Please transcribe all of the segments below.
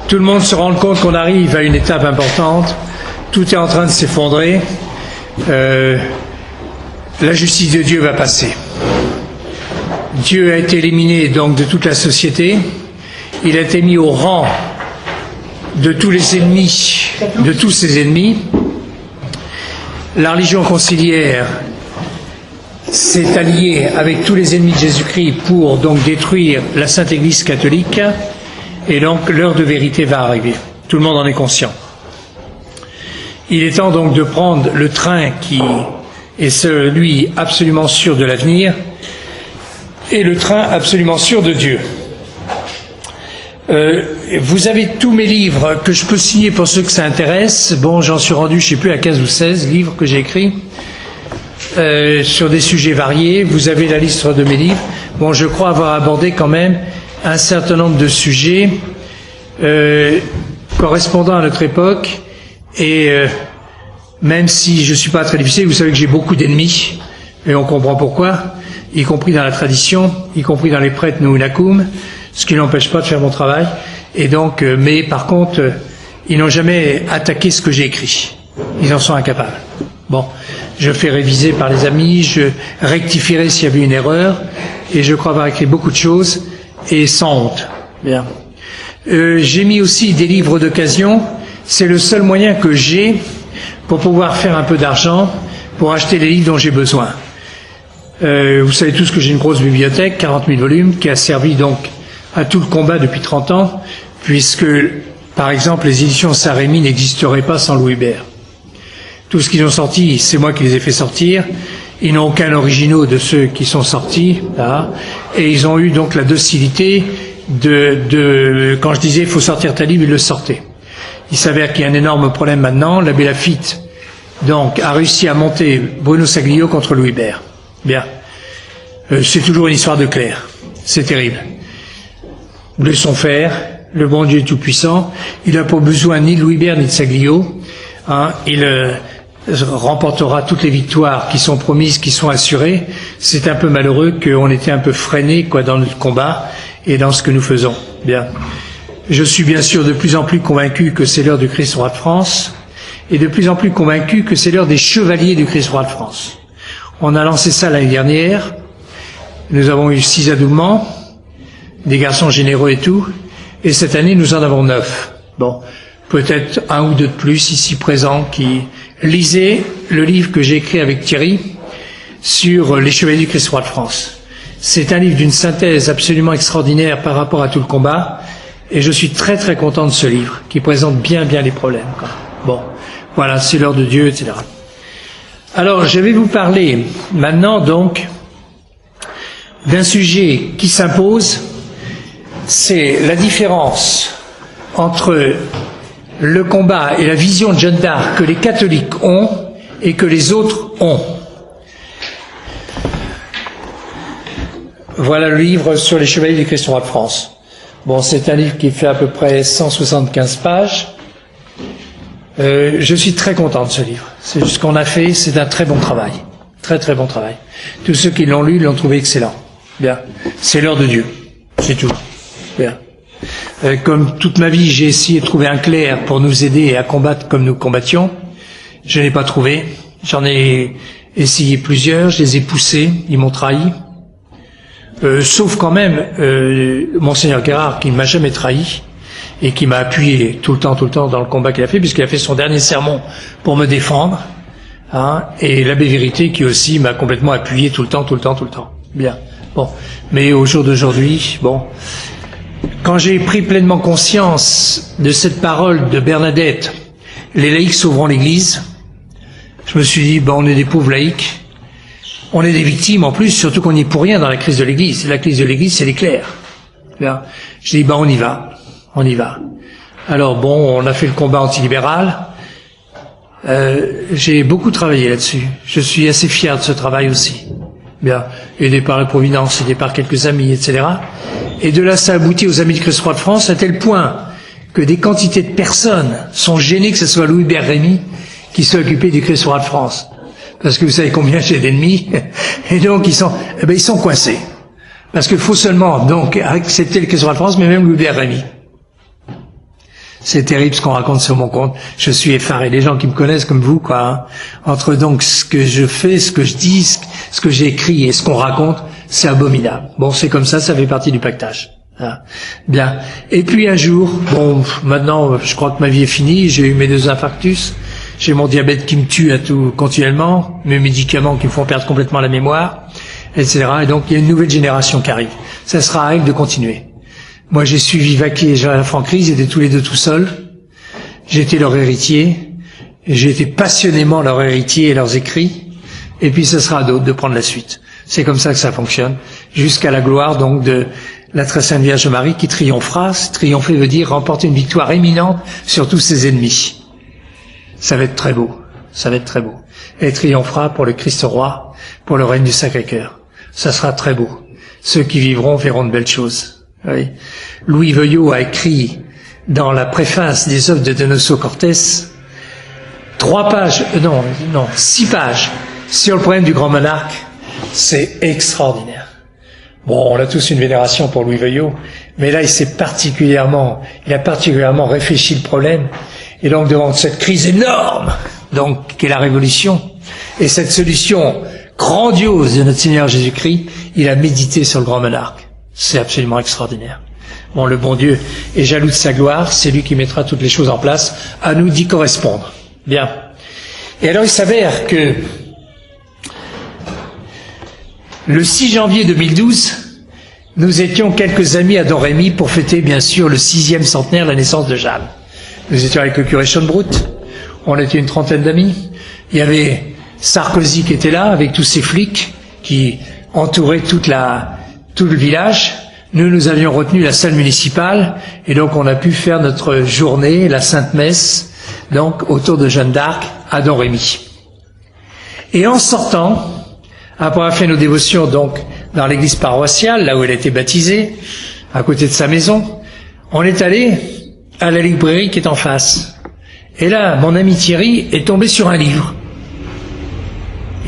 Tout le monde se rend compte qu'on arrive à une étape importante. Tout est en train de s'effondrer. La justice de Dieu va passer. Dieu a été éliminé donc de toute la société. Il a été mis au rang de tous les ennemis, de tous ses ennemis. La religion conciliaire s'est alliée avec tous les ennemis de Jésus-Christ pour donc détruire la Sainte Église catholique. Et donc l'heure de vérité va arriver. Tout le monde en est conscient. Il est temps donc de prendre le train qui est celui absolument sûr de l'avenir et le train absolument sûr de Dieu. Vous avez tous mes livres que je peux signer pour ceux que ça intéresse. Bon, j'en suis rendu, je ne sais plus, à 15 ou 16 livres que j'ai écrits sur des sujets variés. Vous avez la liste de mes livres. Bon, je crois avoir abordé quand même un certain nombre de sujets correspondant à notre époque et même si je ne suis pas très difficile, vous savez que j'ai beaucoup d'ennemis et on comprend pourquoi, y compris dans la tradition, y compris dans les prêtres Nunacum, ce qui n'empêche pas de faire mon travail. Et donc, mais par contre, ils n'ont jamais attaqué ce que j'ai écrit. Ils en sont incapables. Bon, je fais réviser par les amis, je rectifierai s'il y avait une erreur, et je crois avoir écrit beaucoup de choses, et sans honte. Bien. J'ai mis aussi des livres d'occasion. C'est le seul moyen que j'ai pour pouvoir faire un peu d'argent, pour acheter les livres dont j'ai besoin. Vous savez tous que j'ai une grosse bibliothèque, 40 000 volumes, qui a servi donc à tout le combat depuis 30 ans, puisque, par exemple, les éditions Saint-Rémy n'existeraient pas sans Louis Hébert. Tout ce qu'ils ont sorti, c'est moi qui les ai fait sortir. Ils n'ont aucun originaux de ceux qui sont sortis, là, et ils ont eu donc la docilité quand je disais il faut sortir ta livre, ils le sortaient. Il s'avère qu'il y a un énorme problème maintenant. L'abbé Laffitte, donc, a réussi à monter Bruno Saglio contre Louis Hébert. Bien. C'est toujours une histoire de clerc. C'est terrible. Laissons faire. Le bon Dieu est tout puissant. Il n'a pas besoin ni de Louis Hébert ni de Saglio. Hein, il remportera toutes les victoires qui sont promises, qui sont assurées. C'est un peu malheureux qu'on était un peu freiné, quoi, dans notre combat et dans ce que nous faisons. Bien. Je suis bien sûr de plus en plus convaincu que c'est l'heure du Christ roi de France et de plus en plus convaincu que c'est l'heure des chevaliers du Christ roi de France. On a lancé ça l'année dernière. Nous avons eu 6 adoubements, des garçons généreux et tout. Et cette année, nous en avons 9. Bon, peut-être un ou deux de plus ici présents qui lisaient le livre que j'ai écrit avec Thierry sur les chevaliers du Christ roi de France. C'est un livre d'une synthèse absolument extraordinaire par rapport à tout le combat. Et je suis très très content de ce livre qui présente bien les problèmes. Bon, voilà, c'est l'heure de Dieu, etc. Alors, je vais vous parler maintenant donc d'un sujet qui s'impose, c'est la différence entre le combat et la vision de Jeanne d'Arc que les catholiques ont et que les autres ont. Voilà le livre sur les chevaliers du Christ roi de France. Bon, c'est un livre qui fait à peu près 175 pages. Je suis très content de ce livre. C'est ce qu'on a fait, c'est un très bon travail. Très très bon travail. Tous ceux qui l'ont lu l'ont trouvé excellent. Bien. C'est l'heure de Dieu. C'est tout. Bien. Comme toute ma vie, j'ai essayé de trouver un clerc pour nous aider à combattre comme nous combattions. Je n'ai pas trouvé. J'en ai essayé plusieurs, je les ai poussés, ils m'ont trahi. Sauf quand même Monseigneur Guérard qui ne m'a jamais trahi et qui m'a appuyé tout le temps dans le combat qu'il a fait, puisqu'il a fait son dernier sermon pour me défendre, hein, et l'abbé Vérité qui aussi m'a complètement appuyé tout le temps. Bien. Bon. Mais au jour d'aujourd'hui, bon, quand j'ai pris pleinement conscience de cette parole de Bernadette, les laïcs sauveront l'Église, je me suis dit, ben, on est des pauvres laïcs, on est des victimes en plus, surtout qu'on n'y est pour rien dans la crise de l'Église. La crise de l'Église, c'est les clercs. Là, j'ai dit, ben, on y va. Alors bon, on a fait le combat antilibéral. J'ai beaucoup travaillé là-dessus. Je suis assez fier de ce travail aussi. Bien, aidé par la Providence, aidé par quelques amis, etc. Et de là, ça aboutit aux Amis du Christ roi de France, à tel point que des quantités de personnes sont gênées que ce soit Louis Hébert Rémy qui soit occupé du Christ roi de France. Parce que vous savez combien j'ai d'ennemis. Et donc, ils sont coincés. Parce qu'il faut seulement, donc, accepter le Christ roi de France, mais même Louis Hébert Rémy. C'est terrible ce qu'on raconte sur mon compte. Je suis effaré. Les gens qui me connaissent comme vous, quoi. Hein. Entre donc ce que je fais, ce que je dis, ce que j'ai écrit et ce qu'on raconte, c'est abominable. Bon, c'est comme ça fait partie du pactage. Hein. Bien. Et puis un jour, bon, maintenant, je crois que ma vie est finie. J'ai eu mes 2 infarctus. J'ai mon diabète qui me tue à tout continuellement, mes médicaments qui me font perdre complètement la mémoire, etc. Et donc il y a une nouvelle génération qui arrive. Ça sera à elle de continuer. Moi j'ai suivi Vaquier et Jean Franckry, ils étaient tous les deux tout seuls. J'étais leur héritier, et j'ai été passionnément leur héritier et leurs écrits. Et puis ce sera à d'autres de prendre la suite. C'est comme ça que ça fonctionne, jusqu'à la gloire donc de la très sainte Vierge Marie qui triomphera. Triompher veut dire remporter une victoire éminente sur tous ses ennemis. Ça va être très beau, ça va être très beau. Elle triomphera pour le Christ roi, pour le règne du Sacré-Cœur. Ça sera très beau. Ceux qui vivront verront de belles choses. Oui. Louis Veuillot a écrit dans la préface des œuvres de Donoso Cortés 6 pages sur le problème du grand monarque. C'est extraordinaire. Bon, on a tous une vénération pour Louis Veuillot, mais là il a particulièrement réfléchi le problème. Et donc devant cette crise énorme, donc qu'est la Révolution, et cette solution grandiose de notre Seigneur Jésus-Christ, il a médité sur le grand monarque. C'est absolument extraordinaire. Bon, le bon Dieu est jaloux de sa gloire, c'est lui qui mettra toutes les choses en place, à nous d'y correspondre. Bien. Et alors il s'avère que le 6 janvier 2012, nous étions quelques amis à Domrémy pour fêter bien sûr le 6e centenaire de la naissance de Jeanne. Nous étions avec le curé Schönbrut, on était une trentaine d'amis. Il y avait Sarkozy qui était là, avec tous ses flics qui entouraient tout le village. Nous avions retenu la salle municipale, et donc on a pu faire notre journée, la Sainte Messe, donc autour de Jeanne d'Arc à Domrémy. Et en sortant, après avoir fait nos dévotions donc dans l'église paroissiale, là où elle a été baptisée, à côté de sa maison, on est allé à la librairie qui est en face. Et là, mon ami Thierry est tombé sur un livre.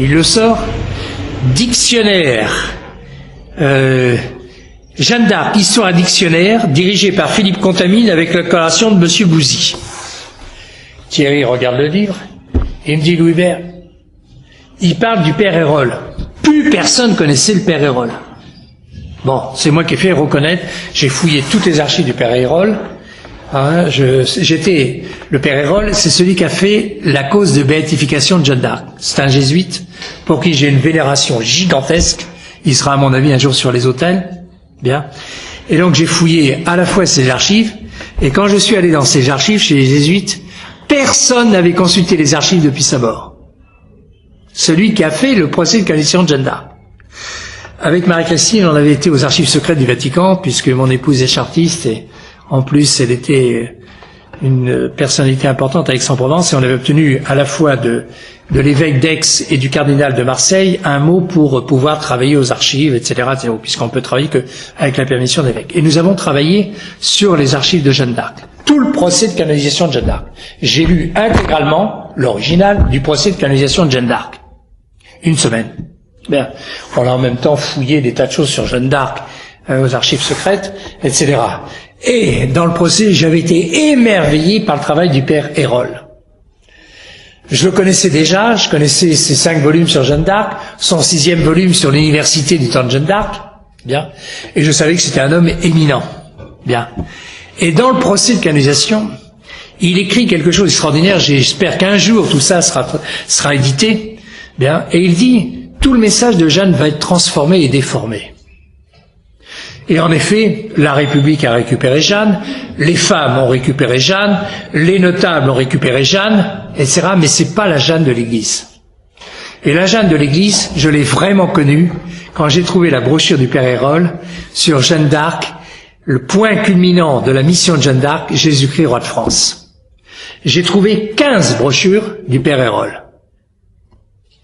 Il le sort, Dictionnaire, Jeanne d'Arc, Histoire à dictionnaire, dirigé par Philippe Contamine avec la collaboration de Monsieur Bouzy. Thierry regarde le livre, et il me dit, Louis-Hubert, il parle du Père Hérole. Plus personne connaissait le Père Hérole. Bon, c'est moi qui ai fait reconnaître, j'ai fouillé toutes les archives du Père Hérole. Le Père Hérole, c'est celui qui a fait la cause de béatification de Jeanne d'Arc. C'est un jésuite pour qui j'ai une vénération gigantesque. Il sera à mon avis un jour sur les autels. Bien. Et donc j'ai fouillé à la fois ses archives, et quand je suis allé dans ces archives chez les jésuites, personne n'avait consulté les archives depuis sa mort. Celui qui a fait le procès de canonicisation de Jeanne d'Arc. Avec Marie-Christine, on avait été aux archives secrètes du Vatican, puisque mon épouse est chartiste, et en plus, elle était une personnalité importante à Aix-en-Provence, et on avait obtenu à la fois de l'évêque d'Aix et du cardinal de Marseille un mot pour pouvoir travailler aux archives, etc., puisqu'on peut travailler que avec la permission de l'évêque. Et nous avons travaillé sur les archives de Jeanne d'Arc. Tout le procès de canonisation de Jeanne d'Arc. J'ai lu intégralement l'original du procès de canonisation de Jeanne d'Arc. Une semaine. Bien. On a en même temps fouillé des tas de choses sur Jeanne d'Arc aux archives secrètes, etc. Et dans le procès, j'avais été émerveillé par le travail du Père Hérole. Je le connaissais déjà, je connaissais ses 5 volumes sur Jeanne d'Arc, son 6e volume sur l'université du temps de Jeanne d'Arc, bien, et je savais que c'était un homme éminent, bien. Et dans le procès de canonisation, il écrit quelque chose d'extraordinaire, j'espère qu'un jour tout ça sera édité, bien, et il dit, tout le message de Jeanne va être transformé et déformé. Et en effet, la République a récupéré Jeanne, les femmes ont récupéré Jeanne, les notables ont récupéré Jeanne, etc. Mais c'est pas la Jeanne de l'Église. Et la Jeanne de l'Église, je l'ai vraiment connue quand j'ai trouvé la brochure du Père Hérole sur Jeanne d'Arc, le point culminant de la mission de Jeanne d'Arc, Jésus-Christ, roi de France. J'ai trouvé 15 brochures du Père Hérole.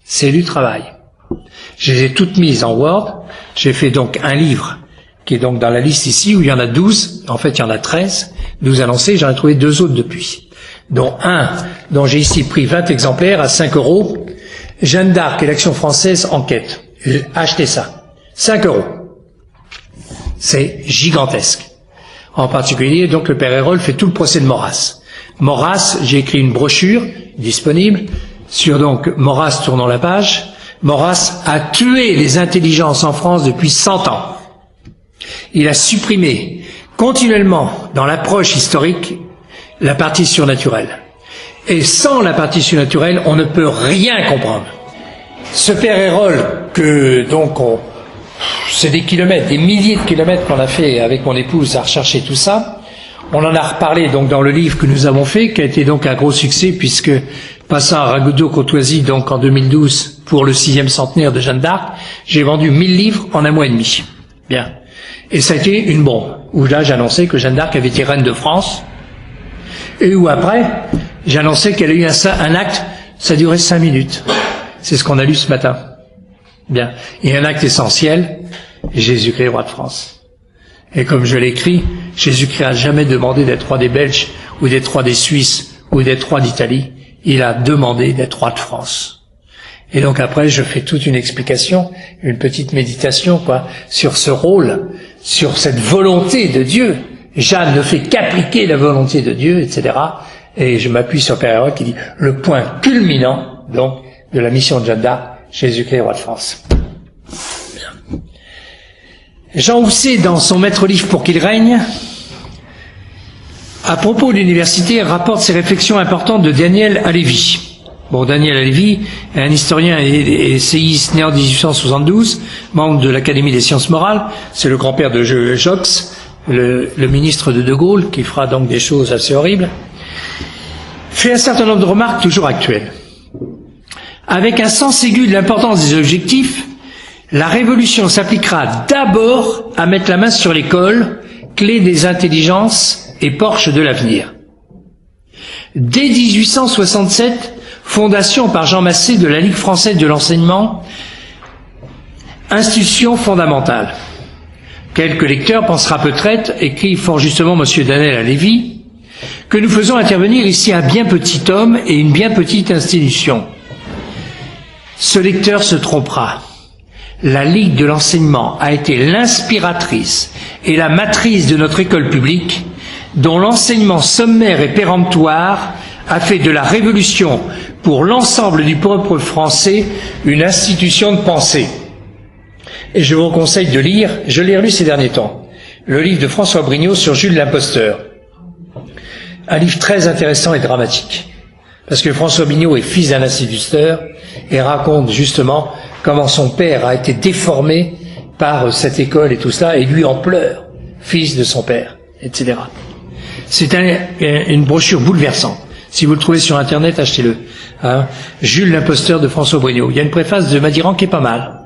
C'est du travail. Je les ai toutes mises en Word. J'ai fait donc un livre qui est donc dans la liste ici, où il y en a 12, en fait il y en a 13, 12 annoncés, j'en ai trouvé 2 autres depuis, dont un dont j'ai ici pris 20 exemplaires à 5 €, Jeanne d'Arc et l'Action française en quête. J'ai acheté ça, 5 €. C'est gigantesque. En particulier, donc, le père Hérol fait tout le procès de Maurras. Maurras, j'ai écrit une brochure disponible sur donc Maurras tournant la page. Maurras a tué les intelligences en France depuis 100 ans. Il a supprimé continuellement dans l'approche historique la partie surnaturelle. Et sans la partie surnaturelle, on ne peut rien comprendre. Ce père Hérol, que donc c'est des kilomètres, des milliers de kilomètres qu'on a fait avec mon épouse à rechercher tout ça. On en a reparlé donc dans le livre que nous avons fait, qui a été donc un gros succès, puisque passant à Ragoudeau-Courtoisie, donc en 2012, pour le 6e centenaire de Jeanne d'Arc, j'ai vendu 1000 livres en un mois et demi. Bien. Et ça a été une bombe, où là j'annonçais que Jeanne d'Arc avait été reine de France, et où après, j'annonçais qu'elle a eu un acte, ça durait 5 minutes. C'est ce qu'on a lu ce matin. Bien. Et un acte essentiel, Jésus-Christ, roi de France. Et comme je l'écris, Jésus-Christ n'a jamais demandé d'être roi des Belges, ou d'être roi des Suisses, ou d'être roi d'Italie. Il a demandé d'être roi de France. Et donc après, je fais toute une explication, une petite méditation, sur ce rôle, sur cette volonté de Dieu. Jeanne ne fait qu'appliquer la volonté de Dieu, etc. Et je m'appuie sur Père Hérol qui dit le point culminant, donc, de la mission de Jeanne d'Arc, Jésus-Christ, roi de France. Bien. Jean Housset, dans son maître livre Pour qu'il règne, à propos de l'université, rapporte ses réflexions importantes de Daniel Halévy. Bon, Daniel Halévy est un historien et essayiste né en 1872, membre de l'Académie des sciences morales. C'est le grand-père de Joxe, le ministre de Gaulle, qui fera donc des choses assez horribles. Fait un certain nombre de remarques toujours actuelles. Avec un sens aigu de l'importance des objectifs, la révolution s'appliquera d'abord à mettre la main sur l'école, clé des intelligences et porche de l'avenir. Dès 1867, fondation par Jean Massé de la Ligue française de l'enseignement, institution fondamentale. Quelques lecteurs pensera peut-être, écrit fort justement M. Daniel Halévy, que nous faisons intervenir ici un bien petit homme et une bien petite institution. Ce lecteur se trompera. La Ligue de l'enseignement a été l'inspiratrice et la matrice de notre école publique, dont l'enseignement sommaire et péremptoire a fait de la Révolution pour l'ensemble du peuple français une institution de pensée. Et je vous conseille de lire, je l'ai relu ces derniers temps, le livre de François Brignot sur Jules l'imposteur. Un livre très intéressant et dramatique. Parce que François Brignot est fils d'un instituteur et raconte justement comment son père a été déformé par cette école et tout cela, et lui en pleure, fils de son père, etc. C'est une brochure bouleversante. Si vous le trouvez sur Internet, achetez-le. Hein, Jules l'imposteur de François Brignot. Il y a une préface de Madiran qui est pas mal.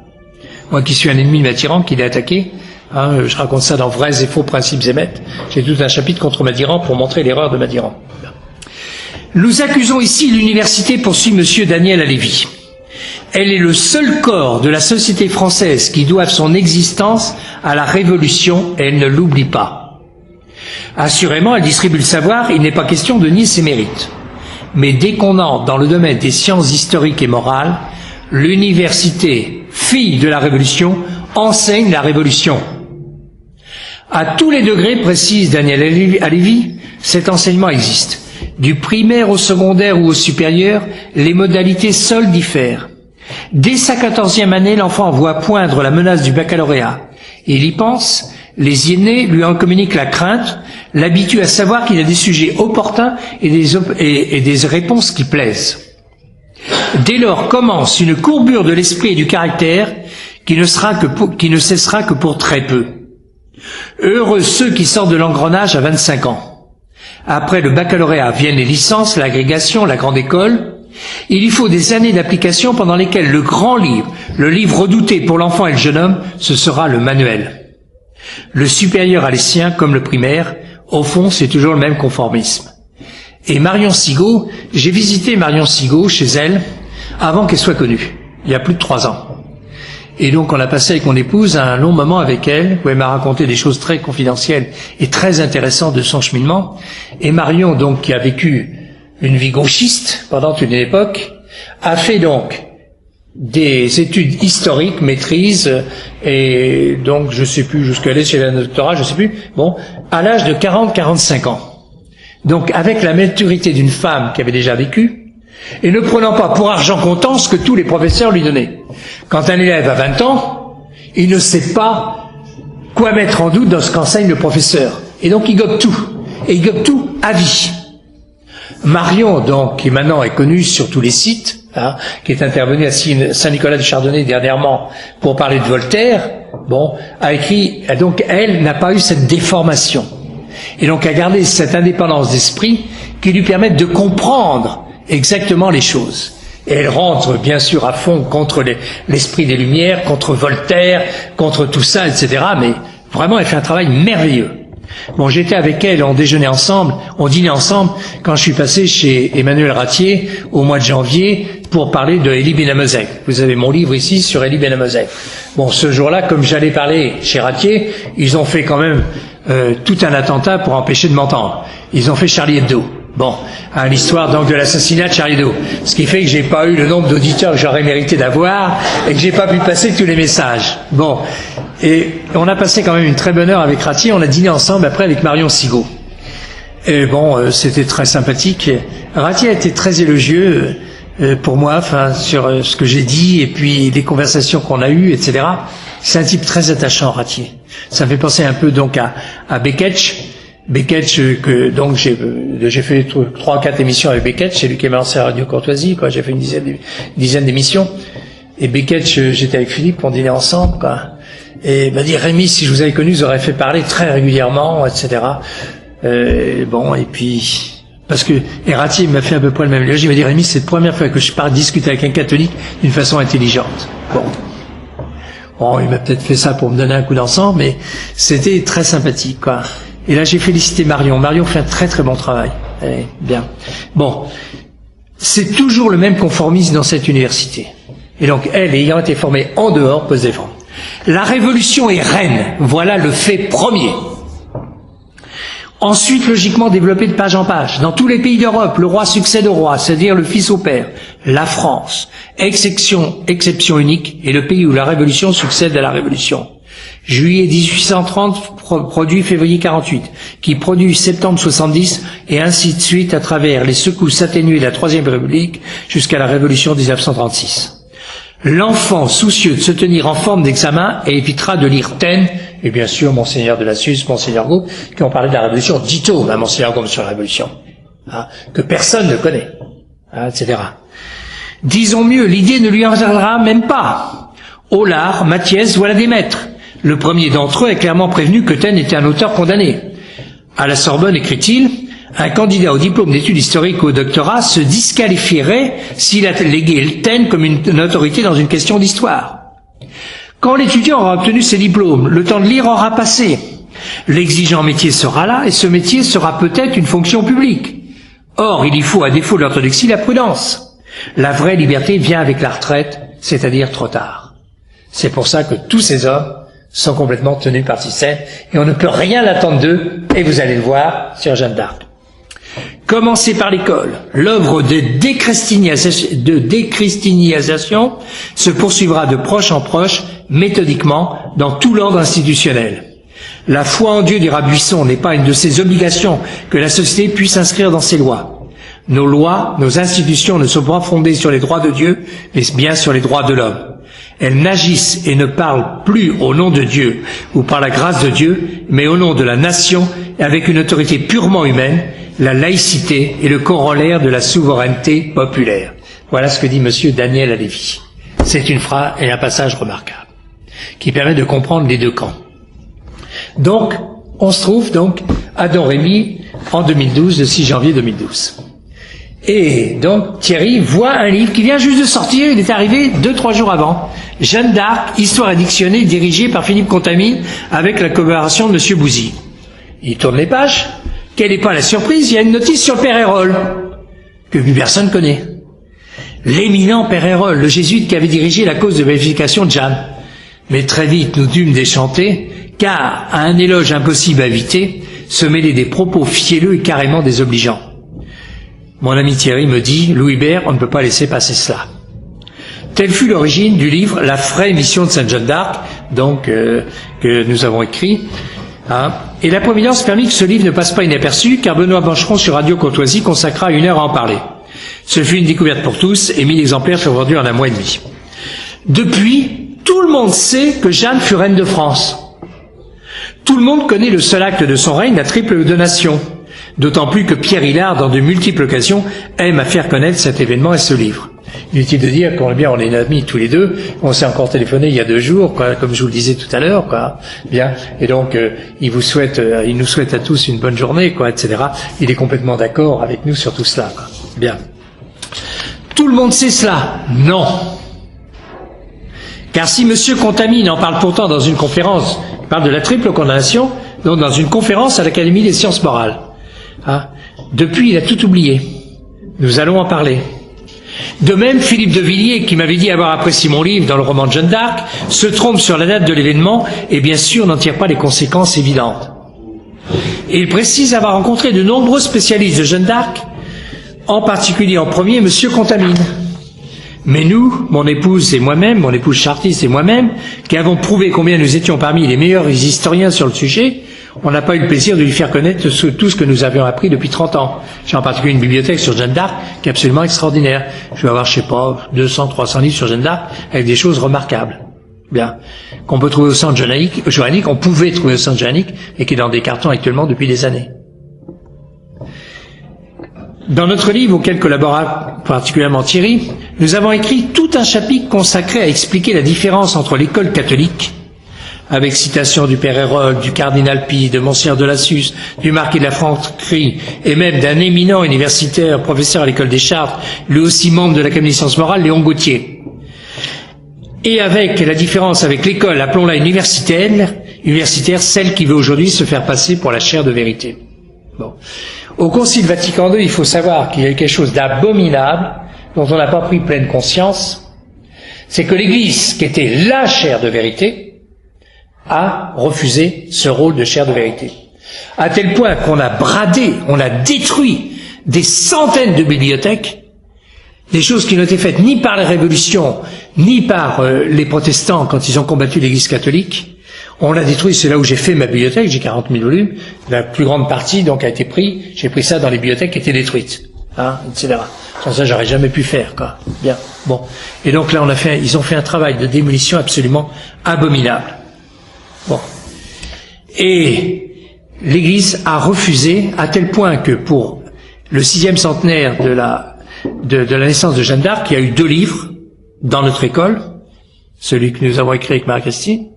Moi qui suis un ennemi de Madiran, qui l'a attaqué, hein, je raconte ça dans Vrais et faux principes et maîtres. J'ai tout un chapitre contre Madiran pour montrer l'erreur de Madiran. Nous accusons ici l'université, poursuit M. Daniel Halévy. Elle est le seul corps de la société française qui doive son existence à la Révolution et elle ne l'oublie pas. Assurément, elle distribue le savoir, il n'est pas question de nier ses mérites. Mais dès qu'on entre dans le domaine des sciences historiques et morales, l'université, fille de la Révolution, enseigne la Révolution. À tous les degrés, précise Daniel Halévy, cet enseignement existe. Du primaire au secondaire ou au supérieur, les modalités seules diffèrent. Dès sa 14e année, l'enfant voit poindre la menace du baccalauréat. Il y pense, les aînés lui en communiquent la crainte, l'habituent à savoir qu'il y a des sujets opportuns et des réponses qui plaisent. Dès lors commence une courbure de l'esprit et du caractère qui ne cessera que pour très peu. Heureux ceux qui sortent de l'engrenage à 25 ans. Après le baccalauréat viennent les licences, l'agrégation, la grande école. Il y faut des années d'application pendant lesquelles le grand livre, le livre redouté pour l'enfant et le jeune homme, ce sera le manuel. Le supérieur a les siens comme le primaire. Au fond, c'est toujours le même conformisme. Et Marion Sigaud, j'ai visité Marion Sigaud chez elle avant qu'elle soit connue, il y a plus de 3 ans. Et donc on a passé avec mon épouse un long moment avec elle, où elle m'a raconté des choses très confidentielles et très intéressantes de son cheminement. Et Marion, donc, qui a vécu une vie gauchiste pendant une époque, a fait donc des études historiques, maîtrise, et donc je sais plus jusqu'à aller chez le doctorat, je sais plus, bon, à l'âge de 40-45 ans. Donc avec la maturité d'une femme qui avait déjà vécu, et ne prenant pas pour argent comptant ce que tous les professeurs lui donnaient. Quand un élève a 20 ans, il ne sait pas quoi mettre en doute dans ce qu'enseigne le professeur. Et donc il gobe tout. Et il gobe tout à vie. Marion, donc, qui maintenant est connue sur tous les sites, qui est intervenue à Saint-Nicolas-de-Chardonnay dernièrement pour parler de Voltaire, bon, a écrit, donc elle n'a pas eu cette déformation. Et donc a gardé cette indépendance d'esprit qui lui permet de comprendre exactement les choses. Et elle rentre bien sûr à fond contre l'esprit des Lumières, contre Voltaire, contre tout ça, etc. Mais vraiment elle fait un travail merveilleux. Bon, j'étais avec elle, on déjeunait ensemble, on dînait ensemble, quand je suis passé chez Emmanuel Ratier au mois de janvier pour parler de Elie Ben Amozeg. Vous avez mon livre ici sur Elie Ben Amozeg. Bon, ce jour-là, comme j'allais parler chez Ratier, ils ont fait quand même tout un attentat pour empêcher de m'entendre. Ils ont fait Charlie Hebdo. Bon, l'histoire donc de l'assassinat de Charlie Hebdo. Ce qui fait que j'ai pas eu le nombre d'auditeurs que j'aurais mérité d'avoir et que j'ai pas pu passer tous les messages. Bon. Et on a passé quand même une très bonne heure avec Ratier, on a dîné ensemble après avec Marion Sigaud. Et bon, c'était très sympathique. Ratier a été très élogieux pour moi, enfin, sur ce que j'ai dit et puis les conversations qu'on a eues, etc. C'est un type très attachant, Ratier. Ça me fait penser un peu donc à Beketch. Beketch, que donc j'ai fait 3-4 émissions avec Beketch, c'est lui qui m'a lancé à Radio Courtoisie, quoi. J'ai fait une dizaine d'émissions. Et Beketch, j'étais avec Philippe, on dînait ensemble, quoi. Et il m'a dit, Rémi, si je vous avais connu, je vous aurais fait parler très régulièrement, etc. Bon, et puis, parce que Ratier m'a fait à peu près le même éloge. Il m'a dit, Rémi, c'est la première fois que je pars discuter avec un catholique d'une façon intelligente. Bon, il m'a peut-être fait ça pour me donner un coup d'encens, mais c'était très sympathique, quoi. Et là, j'ai félicité Marion. Marion fait un très très bon travail. Bien. Bon, c'est toujours le même conformisme dans cette université. Et donc, elle, ayant été formée en dehors, peut se défendre. La révolution est reine, voilà le fait premier. Ensuite, logiquement développé de page en page. Dans tous les pays d'Europe, le roi succède au roi, c'est-à-dire le fils au père. La France, exception unique, est le pays où la révolution succède à la révolution. Juillet 1830 produit février 48, qui produit septembre 70, et ainsi de suite à travers les secousses atténuées de la Troisième République jusqu'à la Révolution 1936. L'enfant soucieux de se tenir en forme d'examen évitera de lire Taine, et bien sûr Monseigneur de Lassus, Monseigneur Gaume, qui ont parlé de la Révolution, dito Monseigneur Gaume sur la Révolution, que personne ne connaît, etc. Disons mieux, l'idée ne lui en viendra même pas. Aulard, Mathiès, voilà des maîtres. Le premier d'entre eux est clairement prévenu que Taine était un auteur condamné. À la Sorbonne, écrit-il, un candidat au diplôme d'études historiques ou au doctorat se disqualifierait s'il a légué Taine comme une autorité dans une question d'histoire. Quand l'étudiant aura obtenu ses diplômes, le temps de lire aura passé. L'exigeant métier sera là, et ce métier sera peut-être une fonction publique. Or, il y faut, à défaut de l'orthodoxie, la prudence. La vraie liberté vient avec la retraite, c'est-à-dire trop tard. C'est pour ça que tous ces hommes sont complètement tenus par système, et on ne peut rien attendre d'eux, et vous allez le voir sur Jeanne d'Arc. Commencez par l'école. L'œuvre de déchristianisation se poursuivra de proche en proche, méthodiquement, dans tout l'ordre institutionnel. La foi en Dieu, dira Buisson, n'est pas une de ces obligations que la société puisse inscrire dans ses lois. Nos lois, nos institutions ne sont pas fondées sur les droits de Dieu, mais bien sur les droits de l'homme. Elles n'agissent et ne parlent plus au nom de Dieu ou par la grâce de Dieu, mais au nom de la nation et avec une autorité purement humaine, la laïcité est le corollaire de la souveraineté populaire. Voilà ce que dit monsieur Daniel Halévy. C'est une phrase et un passage remarquable qui permet de comprendre les deux camps. Donc, on se trouve donc à Don Rémy en 2012, le 6 janvier 2012. Et donc Thierry voit un livre qui vient juste de sortir, il est arrivé 2-3 jours avant. Jeanne d'Arc, Histoire additionnée, dirigée par Philippe Contamine avec la collaboration de monsieur Bouzy. Il tourne les pages. Quelle n'est pas la surprise, il y a une notice sur Père Hérol, que plus personne connaît. L'éminent Père Hérol, le jésuite qui avait dirigé la cause de béatification de Jeanne. Mais très vite nous dûmes déchanter, car à un éloge impossible à éviter, se mêlaient des propos fielleux et carrément désobligeants. Mon ami Thierry me dit, Louis Hébert, on ne peut pas laisser passer cela. Telle fut l'origine du livre La vraie mission de Sainte Jeanne d'Arc, donc que nous avons écrit. Hein. Et la Providence permit que ce livre ne passe pas inaperçu, car Benoît Bancheron sur Radio Courtoisie consacra 1 heure à en parler. Ce fut une découverte pour tous, et 1000 exemplaires furent vendus en 1 mois et demi. Depuis, tout le monde sait que Jeanne fut reine de France. Tout le monde connaît le seul acte de son règne, la triple donation. D'autant plus que Pierre Hillard, dans de multiples occasions, aime à faire connaître cet événement et ce livre. Inutile de dire qu'on est amis tous les deux, on s'est encore téléphoné il y a 2 jours, quoi, comme je vous le disais tout à l'heure, quoi. Bien. Et donc, il nous souhaite à tous une bonne journée, quoi, etc. Il est complètement d'accord avec nous sur tout cela, quoi. Bien. Tout le monde sait cela? Non. Car si Monsieur Contamine en parle pourtant dans une conférence, il parle de la triple condamnation, donc dans une conférence à l'Académie des sciences morales. Hein, depuis, il a tout oublié. Nous allons en parler. De même, Philippe de Villiers, qui m'avait dit avoir apprécié mon livre dans le roman de Jeanne d'Arc, se trompe sur la date de l'événement et bien sûr n'en tire pas les conséquences évidentes. Et il précise avoir rencontré de nombreux spécialistes de Jeanne d'Arc, en particulier en premier Monsieur Contamine. Mais nous, mon épouse et moi-même, mon épouse chartiste et moi-même, qui avons prouvé combien nous étions parmi les meilleurs historiens sur le sujet, on n'a pas eu le plaisir de lui faire connaître tout ce que nous avions appris depuis 30 ans. J'ai en particulier une bibliothèque sur Jeanne d'Arc qui est absolument extraordinaire. Je vais avoir, 200, 300 livres sur Jeanne d'Arc avec des choses remarquables. Bien. Qu'on peut trouver au centre Joannique, on pouvait trouver au centre Joannique et qui est dans des cartons actuellement depuis des années. Dans notre livre, auquel collabora particulièrement Thierry, nous avons écrit tout un chapitre consacré à expliquer la différence entre l'école catholique, avec citation du père Hérode, du cardinal Pie, de Monseigneur de Lassus, du marquis de la Franquerie, et même d'un éminent universitaire, professeur à l'école des Chartres, lui aussi membre de l'Académie des sciences morales, Léon Gauthier. Et avec la différence avec l'école, appelons-la universitaire, celle qui veut aujourd'hui se faire passer pour la chaire de vérité. Bon. Au Concile Vatican II, il faut savoir qu'il y a eu quelque chose d'abominable, dont on n'a pas pris pleine conscience, c'est que l'Église, qui était la chaire de vérité, a refusé ce rôle de chaire de vérité. À tel point qu'on a bradé, on a détruit des centaines de bibliothèques, des choses qui n'ont été faites ni par la Révolution, ni par les protestants quand ils ont combattu l'Église catholique. On l'a détruit, c'est là où j'ai fait ma bibliothèque, j'ai 40 000 volumes, la plus grande partie donc a été prise, j'ai pris ça dans les bibliothèques qui étaient détruites, hein, etc. Sans ça, j'aurais jamais pu faire, quoi. Bien, bon. Et donc là, ils ont fait un travail de démolition absolument abominable. Bon. Et l'Église a refusé, à tel point que pour le 6e centenaire de la naissance de Jeanne d'Arc, il y a eu 2 livres dans notre école, celui que nous avons écrit avec Marie-Christine,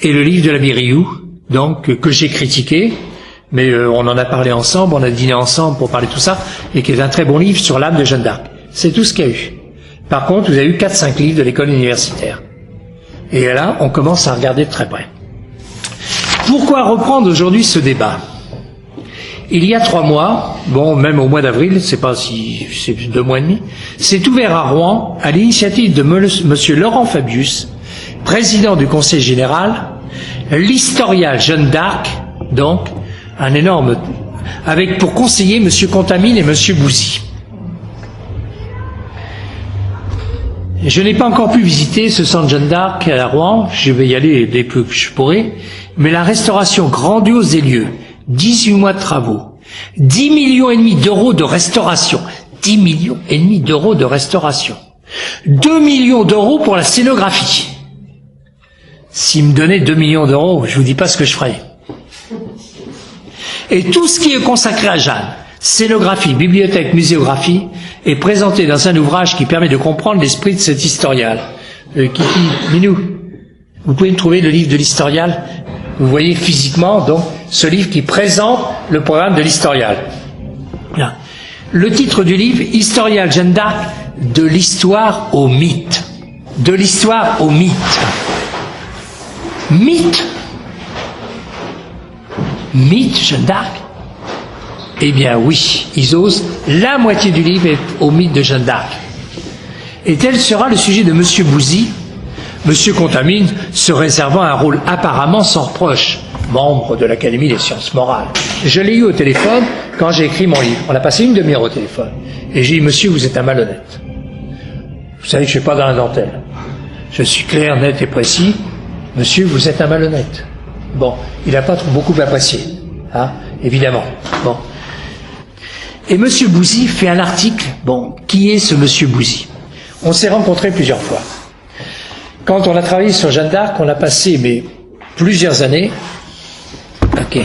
et le livre de l'abbé Rioux, donc, que j'ai critiqué, mais on en a parlé ensemble, on a dîné ensemble pour parler de tout ça, et qui est un très bon livre sur l'âme de Jeanne d'Arc. C'est tout ce qu'il y a eu. Par contre, vous avez eu 4-5 livres de l'école universitaire. Et là, on commence à regarder de très près. Pourquoi reprendre aujourd'hui ce débat? Il y a 3 mois, bon, même au mois d'avril, c'est 2 mois et demi, s'est ouvert à Rouen, à l'initiative de Monsieur Laurent Fabius, président du Conseil général, l'historial Jeanne d'Arc, donc, un énorme, avec pour conseiller Monsieur Contamine et Monsieur Bouzy. Je n'ai pas encore pu visiter ce centre Jeanne d'Arc à Rouen, je vais y aller dès que je pourrai, mais la restauration grandiose des lieux, 18 mois de travaux, 10,5 millions d'euros de restauration, 10,5 millions d'euros de restauration, 2 millions d'euros pour la scénographie. S'il me donnait 2 millions d'euros, je vous dis pas ce que je ferais. Et tout ce qui est consacré à Jeanne, scénographie, bibliothèque, muséographie, est présenté dans un ouvrage qui permet de comprendre l'esprit de cet historial. Minou, vous pouvez me trouver le livre de l'historial? Vous voyez physiquement, donc, ce livre qui présente le programme de l'historial. Bien. Le titre du livre, Historial Jeanne d'Arc, de l'histoire au mythe. De l'histoire au mythe. Mythe? Mythe, Jeanne d'Arc? Eh bien oui, ils osent, la moitié du livre est au mythe de Jeanne d'Arc. Et tel sera le sujet de Monsieur Bouzy, Monsieur Contamine se réservant un rôle apparemment sans reproche, membre de l'Académie des sciences morales. Je l'ai eu au téléphone quand j'ai écrit mon livre. On a passé une demi-heure au téléphone. Et j'ai dit, monsieur, vous êtes un malhonnête. Vous savez que je ne suis pas dans la dentelle. Je suis clair, net et précis. Monsieur, vous êtes un malhonnête. Bon, il n'a pas beaucoup apprécié, hein, évidemment. Bon. Et Monsieur Bouzy fait un article. Bon, qui est ce Monsieur Bouzy? On s'est rencontrés plusieurs fois. Quand on a travaillé sur Jeanne d'Arc, on a passé plusieurs années. Ok.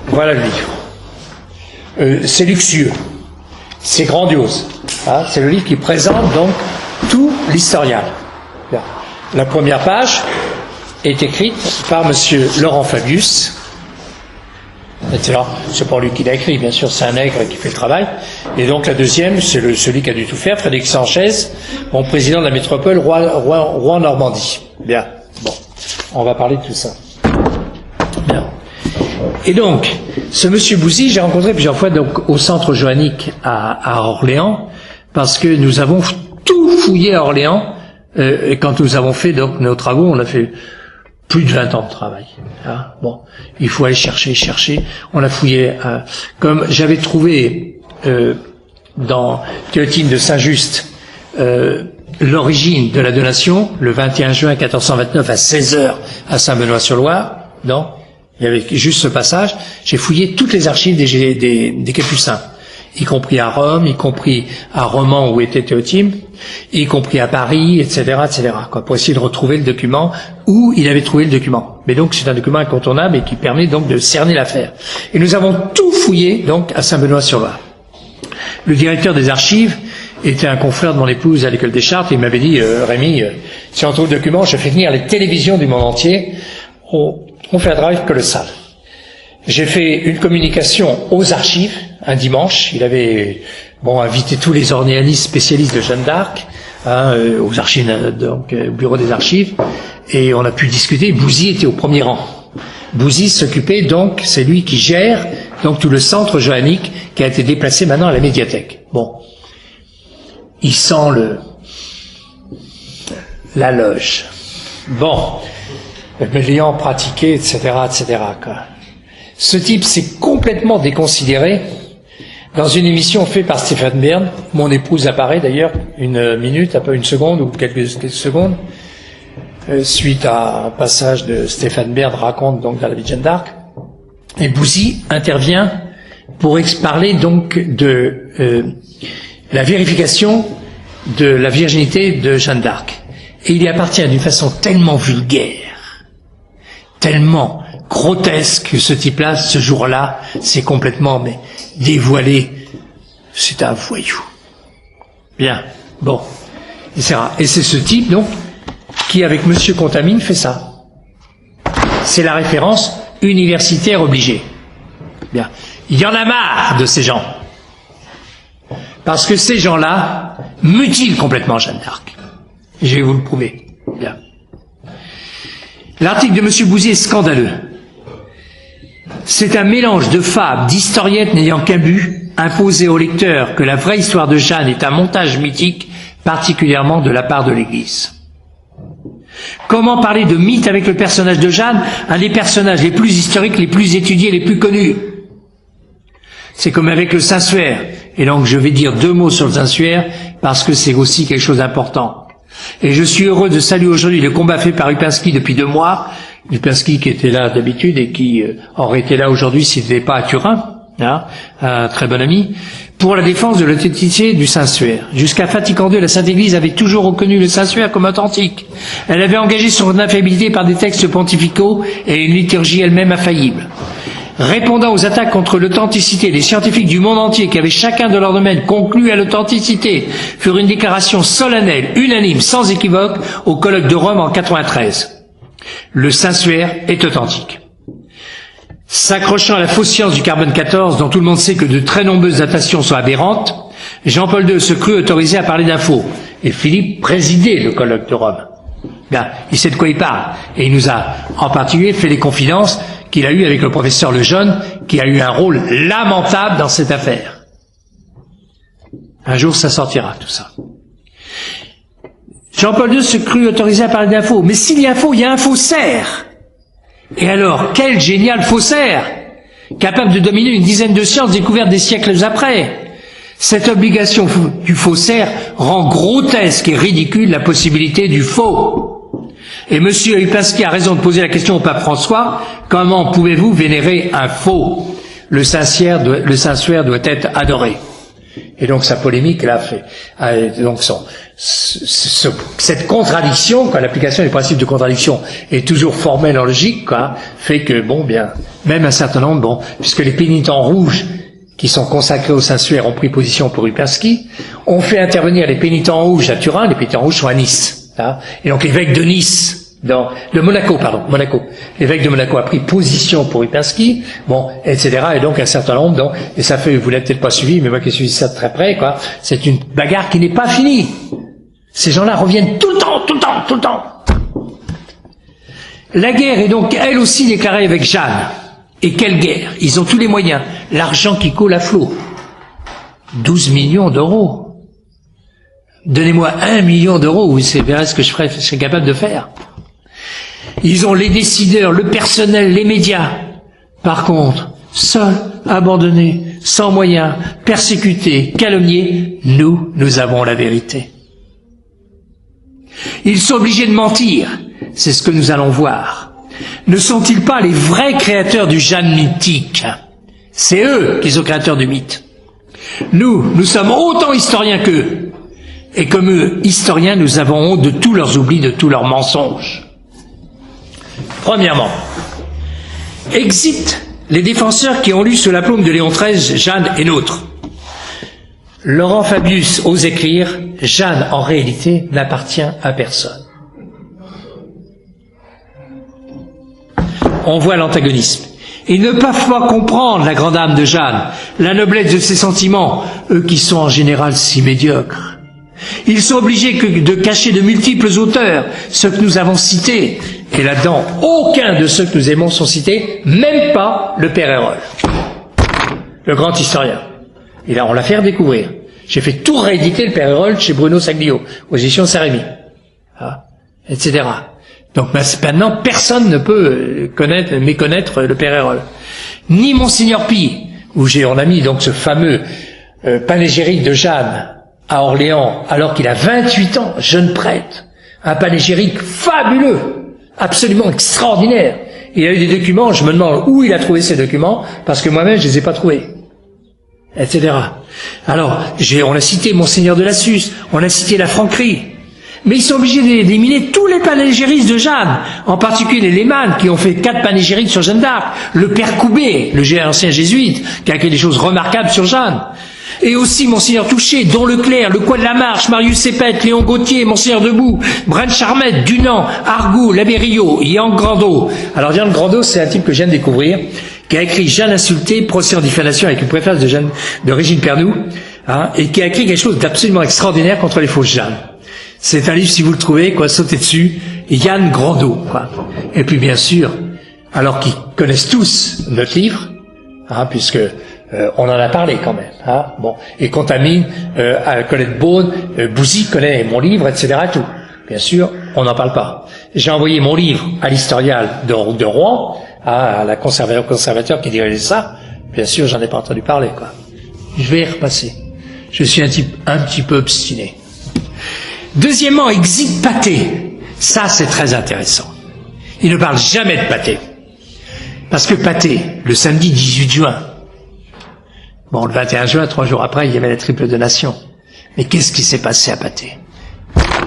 Voilà le livre. C'est luxueux, c'est grandiose. Hein, c'est le livre qui présente donc tout l'historial. La première page est écrite par Monsieur Laurent Fabius. C'est pas lui qui l'a écrit, bien sûr, c'est un nègre qui fait le travail. Et donc la deuxième, c'est celui qui a dû tout faire, Frédéric Sanchez, mon président de la métropole Rouen-Normandie. Bien, bon, on va parler de tout ça. Bien. Et donc, ce Monsieur Bouzy, j'ai rencontré plusieurs fois donc au centre joannique à Orléans, parce que nous avons tout fouillé à Orléans, et quand nous avons fait donc nos travaux, on a fait plus de 20 ans de travail. Hein. Bon, il faut aller chercher. On a fouillé, comme j'avais trouvé dans Théotime de Saint-Just l'origine de la donation, le 21 juin 1429 à 16h à Saint-Benoît-sur-Loire. Non, il y avait juste ce passage. J'ai fouillé toutes les archives des Capucins, y compris à Rome, y compris à Romans où était Théotime, y compris à Paris, etc., quoi, pour essayer de retrouver le document où il avait trouvé le document. Mais donc c'est un document incontournable et qui permet donc de cerner l'affaire. Et nous avons tout fouillé donc à Saint-Benoît-sur-Loire. Le directeur des archives était un confrère de mon épouse à l'école des Chartes et il m'avait dit Rémi, si on trouve le document, je fais venir les télévisions du monde entier. On fait un travail colossal. J'ai fait une communication aux archives un dimanche. Il avait invité tous les ornéanistes spécialistes de Jeanne d'Arc aux archives, donc au bureau des archives, et on a pu discuter. Bouzy était au premier rang. Bouzy s'occupait donc, c'est lui qui gère donc tout le centre joannique qui a été déplacé maintenant à la médiathèque. Bon, il sent la loge. Bon, l'ayant pratiqué, etc., quoi. Ce type s'est complètement déconsidéré dans une émission faite par Stéphane Bern. Mon épouse apparaît d'ailleurs une minute, un peu une seconde ou quelques secondes, suite à un passage de Stéphane Bern raconte donc dans la vie de Jeanne d'Arc. Et Bouzy intervient pour parler donc de la vérification de la virginité de Jeanne d'Arc. Et il y appartient d'une façon tellement vulgaire, tellement grotesque que ce type-là, ce jour-là, c'est complètement dévoilé. C'est un voyou. Bien, bon, etc. Et c'est ce type, donc, qui, avec Monsieur Contamine, fait ça. C'est la référence universitaire obligée. Bien. Il y en a marre de ces gens. Parce que ces gens-là mutilent complètement Jeanne d'Arc. Je vais vous le prouver. Bien. L'article de Monsieur Bouzy est scandaleux. C'est un mélange de fables, d'historiettes n'ayant qu'un but, imposer au lecteur que la vraie histoire de Jeanne est un montage mythique, particulièrement de la part de l'Église. Comment parler de mythe avec le personnage de Jeanne, un des personnages les plus historiques, les plus étudiés, les plus connus? C'est comme avec le Saint-Suaire. Et donc je vais dire deux mots sur le Saint-Suaire, parce que c'est aussi quelque chose d'important. Et je suis heureux de saluer aujourd'hui le combat fait par Lupinski depuis 2 mois, Lupinski qui était là d'habitude et qui aurait été là aujourd'hui s'il n'était pas à Turin, hein, un très bon ami, pour la défense de l'authenticité du Saint-Suaire. Jusqu'à Vatican II, la Sainte Église avait toujours reconnu le Saint-Suaire comme authentique. Elle avait engagé son infaillibilité par des textes pontificaux et une liturgie elle-même infaillible. Répondant aux attaques contre l'authenticité, les scientifiques du monde entier qui avaient chacun de leur domaine conclu à l'authenticité furent une déclaration solennelle, unanime, sans équivoque, au colloque de Rome en 93. Le Saint-Suaire est authentique. S'accrochant à la fausse science du carbone 14, dont tout le monde sait que de très nombreuses datations sont aberrantes, Jean-Paul II se crut autorisé à parler d'infos. Et Philippe présidait le colloque de Rome. Bien, il sait de quoi il parle. Et il nous a en particulier fait les confidences qu'il a eues avec le professeur Lejeune, qui a eu un rôle lamentable dans cette affaire. Un jour, ça sortira, tout ça. Jean-Paul II se crut autorisé à parler d'infos. Mais s'il y a faux, il y a un faussaire. Et alors, quel génial faussaire, capable de dominer une dizaine de sciences découvertes des siècles après. Cette obligation du faussaire rend grotesque et ridicule la possibilité du faux. Et M. Lipinski a raison de poser la question au pape François, comment pouvez-vous vénérer un faux? Le Saint-Suaire doit être adoré. Et donc sa polémique là fait donc cette contradiction, quoi, l'application des principes de contradiction est toujours formelle en logique, quoi, fait que bon bien même un certain nombre, puisque les pénitents rouges qui sont consacrés au Saint-Suaire ont pris position pour Lipinski, on fait intervenir les pénitents rouges à Turin, les pénitents rouges sont à Nice, hein, et donc l'évêque de Nice. De Monaco. L'évêque de Monaco a pris position pour Lipinski, bon, etc. Et donc un certain nombre, donc, et ça fait, vous l'avez peut-être pas suivi, mais moi qui suis ça de très près, quoi, c'est une bagarre qui n'est pas finie. Ces gens-là reviennent tout le temps. La guerre est donc elle aussi déclarée avec Jeanne. Et quelle guerre? Ils ont tous les moyens. L'argent qui coule à flot. 12 millions d'euros. Donnez-moi 1 million d'euros, vous verrez ce que je serais capable de faire. Ils ont les décideurs, le personnel, les médias. Par contre, seuls, abandonnés, sans moyens, persécutés, calomniés, nous avons la vérité. Ils sont obligés de mentir. C'est ce que nous allons voir. Ne sont-ils pas les vrais créateurs du Jeanne mythique? C'est eux qui sont créateurs du mythe. Nous sommes autant historiens qu'eux. Et comme eux, historiens, nous avons honte de tous leurs oublis, de tous leurs mensonges. Premièrement, exit les défenseurs qui ont lu sous la plume de Léon XIII, Jeanne et nôtre. Laurent Fabius ose écrire « Jeanne, en réalité, n'appartient à personne ». On voit l'antagonisme. Ils ne peuvent pas comprendre la grande âme de Jeanne, la noblesse de ses sentiments, eux qui sont en général si médiocres. Ils sont obligés de cacher de multiples auteurs, ceux que nous avons cités, et là-dedans, aucun de ceux que nous aimons sont cités, même pas le père Hérole, le grand historien. Et là, on l'a fait redécouvrir. J'ai fait tout rééditer le père Hérole chez Bruno Saglio, aux éditions Saint-Rémy, etc. Donc maintenant, personne ne peut méconnaître le père Hérole. Ni Monseigneur Pie, où on a mis donc ce fameux panégyrique de Jeanne à Orléans, alors qu'il a 28 ans, jeune prêtre, un panégyrique fabuleux, absolument extraordinaire. Il a eu des documents, je me demande où il a trouvé ces documents, parce que moi-même je les ai pas trouvés, etc. Alors, on a cité Monseigneur de Lassus, on a cité la Franquerie, mais ils sont obligés d'éliminer tous les panégyristes de Jeanne, en particulier les Lehmann, qui ont fait 4 panégyriques sur Jeanne d'Arc, le père Coubet, ancien jésuite, qui a écrit des choses remarquables sur Jeanne, et aussi Monseigneur Touché, Don Leclerc, Le Coin de la Marche, Marius Sépète, Léon Gauthier, Monseigneur Debout, Brenne Charmette, Dunant, Argout, Labério, Yann Grandot. Alors Yann Grandot, c'est un type que je viens de découvrir, qui a écrit Jeanne insultée, procès en diffamation avec une préface de Régine Pernoud, et qui a écrit quelque chose d'absolument extraordinaire contre les fausses Jeanne. C'est un livre, si vous le trouvez, sautez dessus, Yann Grandot, Et puis bien sûr, alors qu'ils connaissent tous notre livre, puisque on en a parlé quand même, bon, et Contamine, Colette Beaune, Bouzy connaît mon livre, etc. Tout. Bien sûr, on n'en parle pas. J'ai envoyé mon livre à l'historial de Rouen, à la conservateur qui dirigeait ça. Bien sûr, j'en ai pas entendu parler, Je vais y repasser. Je suis un petit peu obstiné. Deuxièmement, exit Pathé. Ça, c'est très intéressant. Il ne parle jamais de Pathé. Parce que Pathé, le samedi 18 juin, bon, le 21 juin, 3 jours après, il y avait la triple donation. Mais qu'est-ce qui s'est passé à Pathé?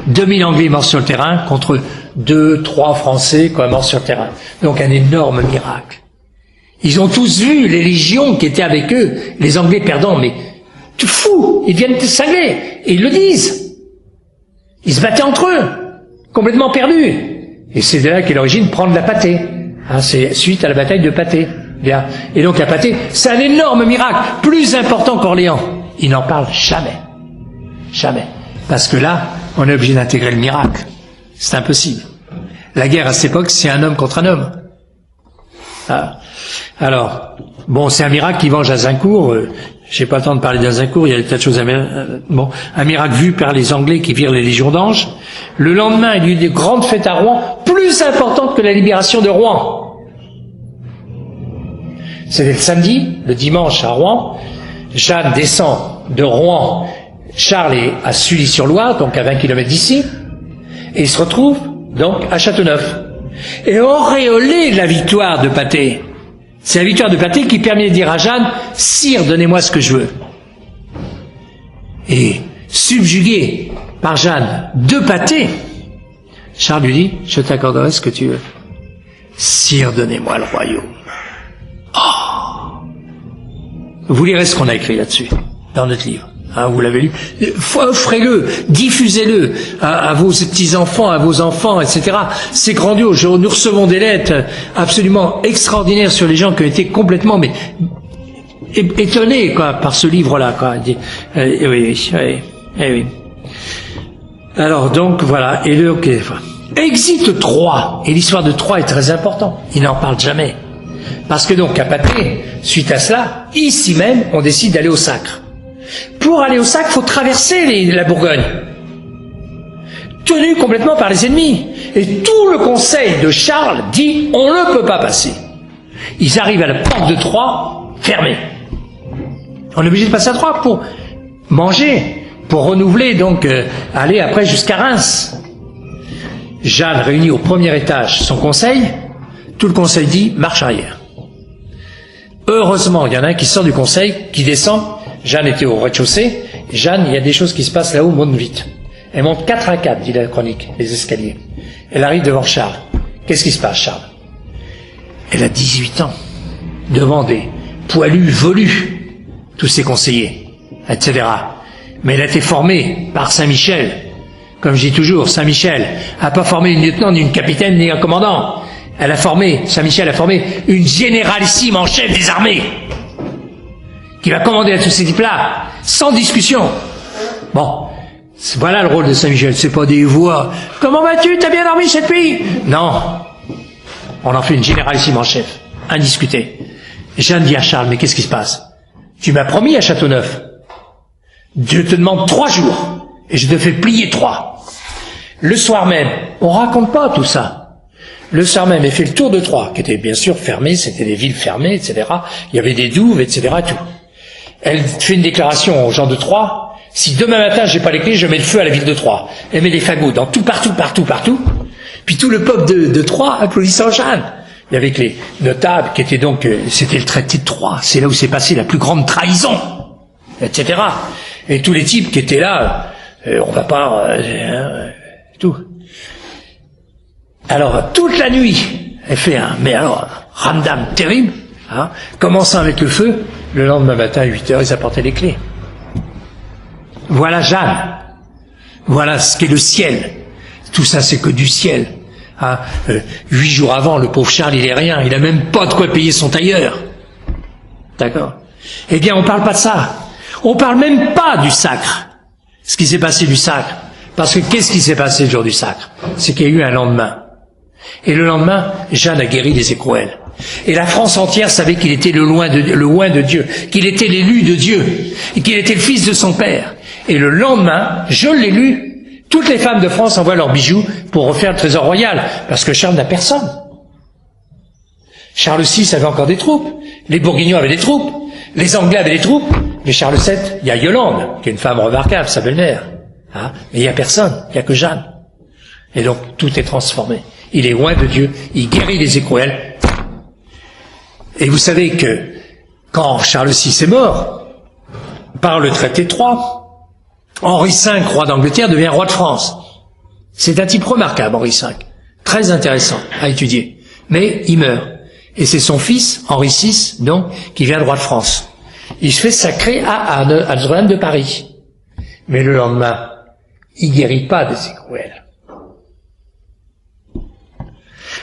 2000 Anglais morts sur le terrain contre 2-3 Français morts sur le terrain. Donc un énorme miracle. Ils ont tous vu les légions qui étaient avec eux, les Anglais perdants, mais tout fou, ils viennent de cingler, et ils le disent. Ils se battaient entre eux, complètement perdus. Et c'est de là qu'est l'origine prendre la Pathé. C'est suite à la bataille de Pathé. Bien. Et donc la Pathé, c'est un énorme miracle, plus important qu'Orléans. Ils n'en parlent jamais. Jamais. Parce que là, on est obligé d'intégrer le miracle. C'est impossible. La guerre à cette époque, c'est un homme contre un homme. Alors, bon, c'est un miracle qui venge Azincourt. J'ai pas le temps de parler d'Azincourt, il y a des tas de choses un miracle vu par les Anglais qui virent les légions d'anges. Le lendemain, il y a eu des grandes fêtes à Rouen, plus importantes que la libération de Rouen. C'était le samedi, le dimanche à Rouen. Jeanne descend de Rouen, Charles est à Sully-sur-Loire, donc à 20 km d'ici, et il se retrouve donc à Châteauneuf. Et auréolé de la victoire de Patay, c'est la victoire de Patay qui permet de dire à Jeanne, « Sire, donnez-moi ce que je veux ». Et subjugué par Jeanne de Patay, Charles lui dit, « Je t'accorderai ce que tu veux. Sire, donnez-moi le royaume. » Oh. Vous lirez ce qu'on a écrit là-dessus, dans notre livre. Hein, vous l'avez lu. Offrez-le, diffusez-le à vos petits-enfants, à vos enfants, etc. C'est grandiose. Nous recevons des lettres absolument extraordinaires sur les gens qui ont été complètement étonnés quoi, par ce livre-là. Oui. Alors donc voilà. Et le Exit 3. Et l'histoire de Troie est très importante. Il n'en parle jamais. Parce que donc à Patay, suite à cela, ici même, on décide d'aller au Sacre. Pour aller au Sacre, il faut traverser la Bourgogne, tenu complètement par les ennemis. Et tout le conseil de Charles dit, on ne peut pas passer. Ils arrivent à la porte de Troie, fermée. On est obligé de passer à Troie pour manger, pour renouveler, donc aller après jusqu'à Reims. Jeanne réunit au premier étage son conseil, tout le conseil dit, marche arrière. Heureusement, il y en a un qui sort du conseil, qui descend. Jeanne était au rez-de-chaussée. Jeanne, il y a des choses qui se passent là-haut, monte vite. Elle monte 4 à 4, dit la chronique, les escaliers. Elle arrive devant Charles. Qu'est-ce qui se passe, Charles? Elle a 18 ans, devant des poilus velus, tous ses conseillers, etc. Mais elle a été formée par Saint-Michel. Comme je dis toujours, Saint-Michel n'a pas formé une lieutenant, ni une capitaine, ni un commandant. Saint-Michel a formé une généralissime en chef des armées, qui va commander à tous ces types-là, sans discussion. Bon, voilà le rôle de Saint-Michel, c'est pas des voix. Comment vas-tu? T'as bien dormi cette nuit? Non. On en fait une généralissime en chef, indiscuté. Jeanne dit à Charles, mais qu'est-ce qui se passe? Tu m'as promis à Châteauneuf. Dieu te demande 3 jours, et je te fais plier 3. Le soir même, on raconte pas tout ça. Le soir même, elle fait le tour de Troie, qui était bien sûr fermée, c'était des villes fermées, etc. Il y avait des douves, etc. Tout. Elle fait une déclaration aux gens de Troie, si demain matin j'ai pas les clés, je mets le feu à la ville de Troie. Elle met des fagots dans tout, partout. Puis tout le peuple de Troie applaudissant Jeanne. Il y avait les notables qui étaient donc, c'était le traité de Troie, c'est là où s'est passée la plus grande trahison, etc. Et tous les types qui étaient là, on va pas, tout. Alors, toute la nuit, elle fait un ramdam terrible, hein, commençant avec le feu, le lendemain matin, à 8 heures, ils apportaient les clés. Voilà Jeanne. Voilà ce qu'est le ciel. Tout ça, c'est que du ciel. Hein. 8 jours avant, le pauvre Charles, il est rien. Il a même pas de quoi payer son tailleur. D'accord? Eh bien, on parle pas de ça. On parle même pas du Sacre. Ce qui s'est passé du Sacre. Parce que qu'est-ce qui s'est passé le jour du Sacre? C'est qu'il y a eu un lendemain. Et le lendemain, Jeanne a guéri les écrouelles. Et la France entière savait qu'il était le loin de Dieu, qu'il était l'élu de Dieu, et qu'il était le fils de son père. Et le lendemain, je l'ai lu, toutes les femmes de France envoient leurs bijoux pour refaire le trésor royal, parce que Charles n'a personne. Charles VI avait encore des troupes, les Bourguignons avaient des troupes, les Anglais avaient des troupes, mais Charles VII, il y a Yolande, qui est une femme remarquable, sa belle-mère. Hein, mais il n'y a personne, il n'y a que Jeanne. Et donc, tout est transformé. Il est loin de Dieu, il guérit les écrouelles. Et vous savez que, quand Charles VI est mort, par le traité de Troie, Henri V, roi d'Angleterre, devient roi de France. C'est un type remarquable, Henri V. Très intéressant à étudier. Mais il meurt. Et c'est son fils, Henri VI, donc, qui vient roi de France. Il se fait sacrer à Notre-Dame de Paris. Mais le lendemain, il guérit pas des écrouelles.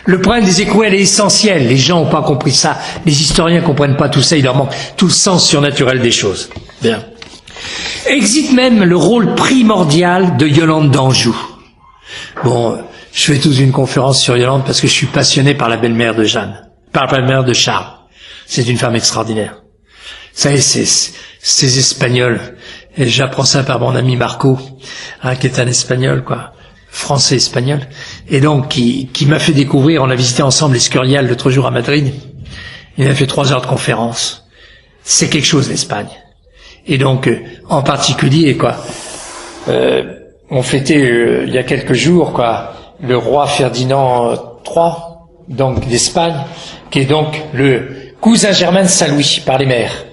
Le problème des écrouelles est essentiel. Les gens n'ont pas compris ça. Les historiens ne comprennent pas tout ça. Il leur manque tout le sens surnaturel des choses. Bien. Existe même le rôle primordial de Yolande d'Anjou. Bon, je fais toute une conférence sur Yolande parce que je suis passionné par la belle-mère de Jeanne, par la belle-mère de Charles. C'est une femme extraordinaire. Vous savez, ces Espagnols, et j'apprends ça par mon ami Marco, hein, qui est un Espagnol, quoi. Français-espagnol, et donc qui m'a fait découvrir, on a visité ensemble l'Escurial l'autre jour à Madrid, il a fait 3 heures de conférence. C'est quelque chose l'Espagne. Et donc, en particulier, on fêtait il y a quelques jours, le roi Ferdinand III, donc d'Espagne, qui est donc le cousin germain de Saint-Louis par les mères.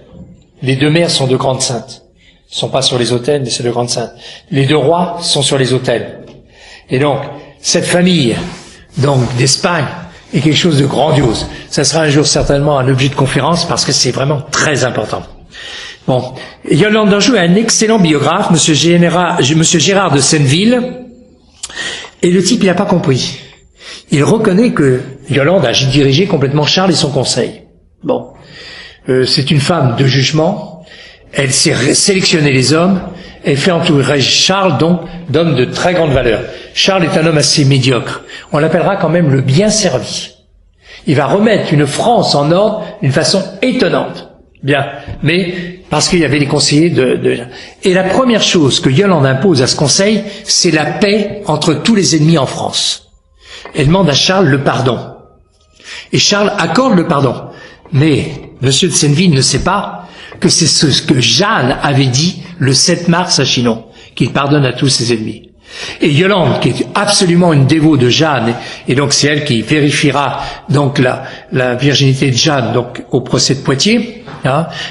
Les deux mères sont de grandes saintes. Elles ne sont pas sur les autels, mais c'est de grandes saintes. Les deux rois sont sur les autels. Et donc, cette famille, donc, d'Espagne, est quelque chose de grandiose. Ça sera un jour certainement un objet de conférence parce que c'est vraiment très important. Bon. Yolande d'Anjou est un excellent biographe, Monsieur Gérard de Senneville, et le type, il n'a pas compris. Il reconnaît que Yolande a dirigé complètement Charles et son conseil. Bon. C'est une femme de jugement. Elle sait sélectionner les hommes. Elle fait entourer Charles, donc, d'hommes de très grande valeur. Charles est un homme assez médiocre. On l'appellera quand même le bien servi. Il va remettre une France en ordre d'une façon étonnante. Bien. Mais, parce qu'il y avait des conseillers Et la première chose que Yolande impose à ce conseil, c'est la paix entre tous les ennemis en France. Elle demande à Charles le pardon. Et Charles accorde le pardon. Mais, Monsieur de Senneville ne sait pas que c'est ce que Jeanne avait dit le 7 mars à Chinon, qu'il pardonne à tous ses ennemis. Et Yolande, qui est absolument une dévote de Jeanne, et donc c'est elle qui vérifiera donc la virginité de Jeanne donc au procès de Poitiers,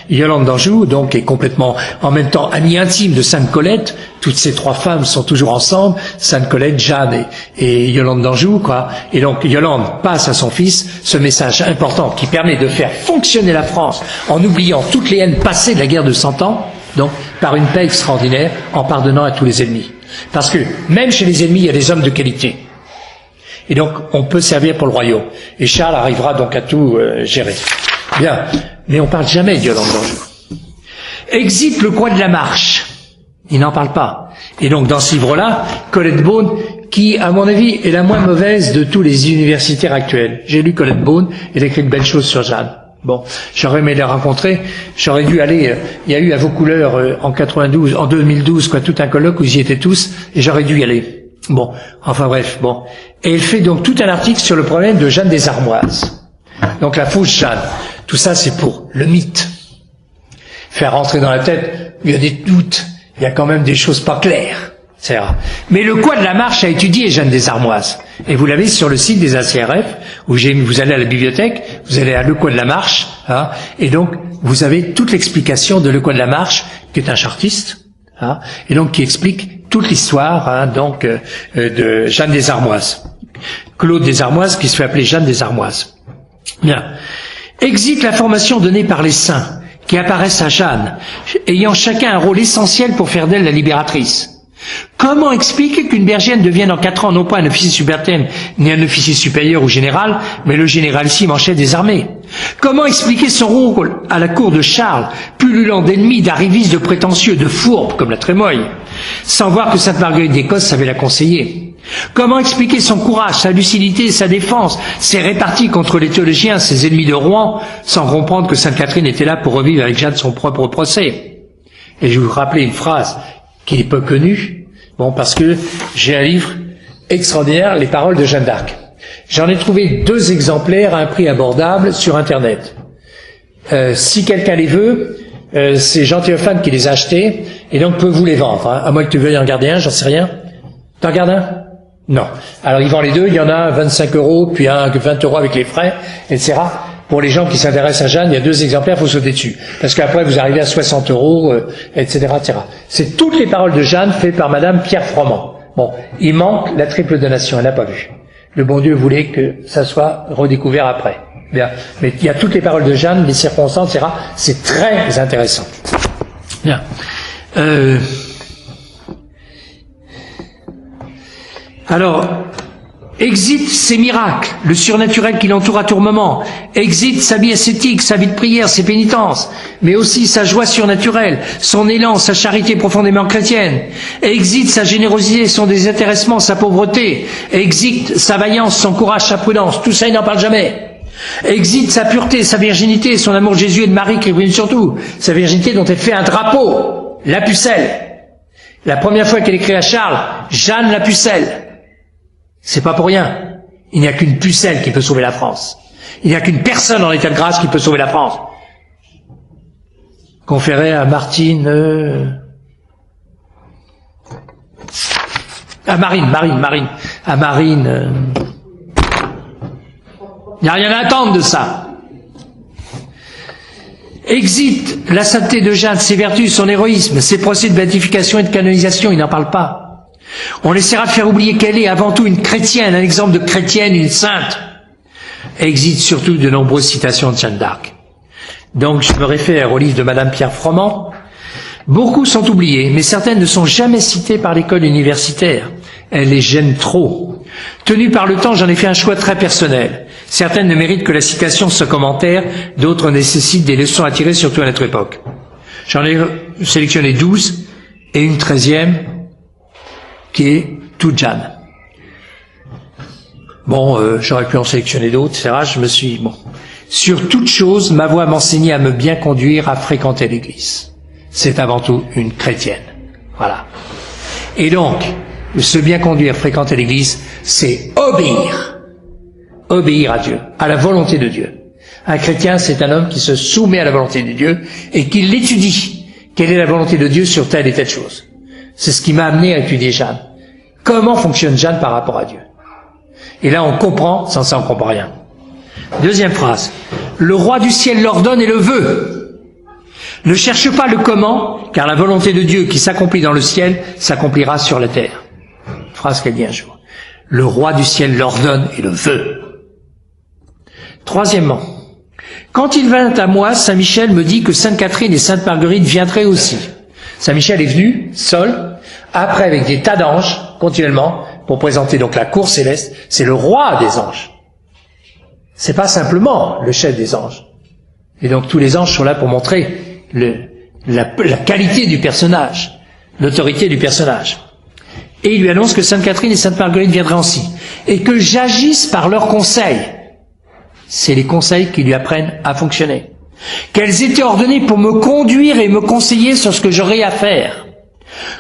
Yolande d'Anjou donc est complètement en même temps amie intime de Sainte Colette. Toutes ces trois femmes sont toujours ensemble, Sainte Colette, Jeanne et Yolande d'Anjou, Et donc Yolande passe à son fils ce message important qui permet de faire fonctionner la France en oubliant toutes les haines passées de la guerre de 100 ans, donc par une paix extraordinaire, en pardonnant à tous les ennemis. Parce que même chez les ennemis, il y a des hommes de qualité. Et donc, on peut servir pour le royaume. Et Charles arrivera donc à tout gérer. Bien. Mais on parle jamais de Yolande d'Anjou. Exit le coin de la Marche. Il n'en parle pas. Et donc, dans ce livre-là, Colette Beaune, qui, à mon avis, est la moins mauvaise de tous les universitaires actuels. J'ai lu Colette Beaune, elle a écrit de belles choses sur Jeanne. Bon, j'aurais aimé les rencontrer, j'aurais dû aller, il y a eu à vos couleurs en 2012, tout un colloque où ils y étaient tous, et j'aurais dû y aller. Bon, enfin bref, bon. Et elle fait donc tout un article sur le problème de Jeanne des Armoises. Donc la fausse Jeanne. Tout ça, c'est pour le mythe. Faire rentrer dans la tête, il y a des doutes, il y a quand même des choses pas claires. C'est rare. Mais le coin de la Marche a étudié Jeanne des Armoises. Et vous l'avez sur le site des ACRF, où vous allez à la bibliothèque, vous allez à Le Coin de la Marche, et donc vous avez toute l'explication de Le Coin de la Marche, qui est un chartiste, et donc qui explique toute l'histoire de Jeanne des Armoises. Claude des Armoises, qui se fait appeler Jeanne des Armoises. Bien. Exit l'information donnée par les saints, qui apparaissent à Jeanne, ayant chacun un rôle essentiel pour faire d'elle la libératrice. Comment expliquer qu'une bergère devienne en 4 ans non pas un officier subalterne, ni un officier supérieur ou général, mais le généralissime en chef des armées? Comment expliquer son rôle à la cour de Charles, pullulant d'ennemis, d'arrivistes, de prétentieux, de fourbes, comme la Trémoille, sans voir que Sainte Marguerite d'Écosse savait la conseiller? Comment expliquer son courage, sa lucidité, sa défense, ses réparties contre les théologiens, ses ennemis de Rouen, sans comprendre que Sainte Catherine était là pour revivre avec Jeanne son propre procès? Et je vais vous rappeler une phrase qui n'est pas connue, parce que j'ai un livre extraordinaire, Les paroles de Jeanne d'Arc. J'en ai trouvé 2 exemplaires à un prix abordable sur Internet. Si quelqu'un les veut, c'est Jean Théophane qui les a achetés, et donc peut vous les vendre, à moins que tu veuilles en garder un, j'en sais rien. T'en gardes un? Non. Alors il vend les 2, il y en a un 25 €, puis un 20 € avec les frais, etc. Pour les gens qui s'intéressent à Jeanne, il y a 2 exemplaires, il faut sauter dessus. Parce qu'après, vous arrivez à 60 €, etc., etc. C'est toutes les paroles de Jeanne faites par Madame Pierre Froment. Bon, il manque la triple donation, elle n'a pas vu. Le bon Dieu voulait que ça soit redécouvert après. Bien. Mais il y a toutes les paroles de Jeanne, les circonstances, etc. C'est très intéressant. Bien. Alors, exit ses miracles, le surnaturel qui l'entoure à tout moment. Exit sa vie ascétique, sa vie de prière, ses pénitences, mais aussi sa joie surnaturelle, son élan, sa charité profondément chrétienne. Exit sa générosité, son désintéressement, sa pauvreté. Exit sa vaillance, son courage, sa prudence. Tout ça, il n'en parle jamais. Exit sa pureté, sa virginité, son amour de Jésus et de Marie qui brille surtout. Sa virginité dont elle fait un drapeau, la pucelle. La première fois qu'elle écrit à Charles, Jeanne la pucelle. C'est pas pour rien. Il n'y a qu'une pucelle qui peut sauver la France. Il n'y a qu'une personne en état de grâce qui peut sauver la France. conféré à Marine, à Marine. Il n'y a rien à attendre de ça. Exit la sainteté de Jeanne, ses vertus, son héroïsme, ses procès de béatification et de canonisation, il n'en parle pas. On essaiera de faire oublier qu'elle est avant tout une chrétienne, un exemple de chrétienne, une sainte. Exit surtout de nombreuses citations de Jeanne d'Arc. Donc je me réfère au livre de Madame Pierre Froment. Beaucoup sont oubliés, mais certaines ne sont jamais citées par l'école universitaire. Elles les gênent trop. Tenu par le temps, j'en ai fait un choix très personnel. Certaines ne méritent que la citation de ce commentaire, d'autres nécessitent des leçons à tirer, surtout à notre époque. J'en ai sélectionné 12 et une 13e qui est toute Jeanne. Bon, j'aurais pu en sélectionner d'autres, etc. Sur toute chose, ma voix m'enseignait à me bien conduire, à fréquenter l'Église. C'est avant tout une chrétienne. Voilà. Et donc, se bien conduire, fréquenter l'Église, c'est obéir. Obéir à Dieu, à la volonté de Dieu. Un chrétien, c'est un homme qui se soumet à la volonté de Dieu et qui l'étudie. Quelle est la volonté de Dieu sur telle et telle chose? C'est ce qui m'a amené à étudier Jeanne. Comment fonctionne Jeanne par rapport à Dieu? Et là, on comprend, sans ça, on comprend rien. Deuxième phrase. Le roi du ciel l'ordonne et le veut. Ne cherche pas le comment, car la volonté de Dieu qui s'accomplit dans le ciel s'accomplira sur la terre. Phrase qu'elle dit un jour. Le roi du ciel l'ordonne et le veut. Troisièmement, quand il vint à moi, Saint Michel me dit que Sainte Catherine et Sainte Marguerite viendraient aussi. Saint Michel est venu, seul, après avec des tas d'anges, continuellement, pour présenter donc la cour céleste. C'est le roi des anges. C'est pas simplement le chef des anges. Et donc tous les anges sont là pour montrer la qualité du personnage, l'autorité du personnage. Et il lui annonce que Sainte Catherine et Sainte Marguerite viendraient aussi. Et que j'agisse par leurs conseils. C'est les conseils qui lui apprennent à fonctionner. Qu'elles étaient ordonnées pour me conduire et me conseiller sur ce que j'aurais à faire.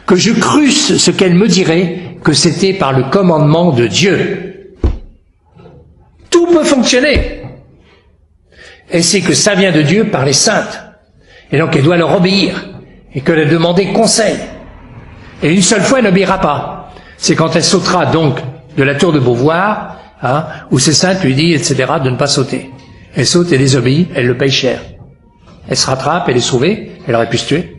Que je crusse ce qu'elles me diraient, que c'était par le commandement de Dieu. Tout peut fonctionner. Et c'est que ça vient de Dieu par les saintes. Et donc elle doit leur obéir. Et qu'elle a demandé conseil. Et une seule fois, elle n'obéira pas. C'est quand elle sautera donc de la tour de Beauvoir, où ses saintes lui disent, etc., de ne pas sauter. Elle saute, elle désobéit, elle le paye cher. Elle se rattrape, elle est sauvée, elle aurait pu se tuer,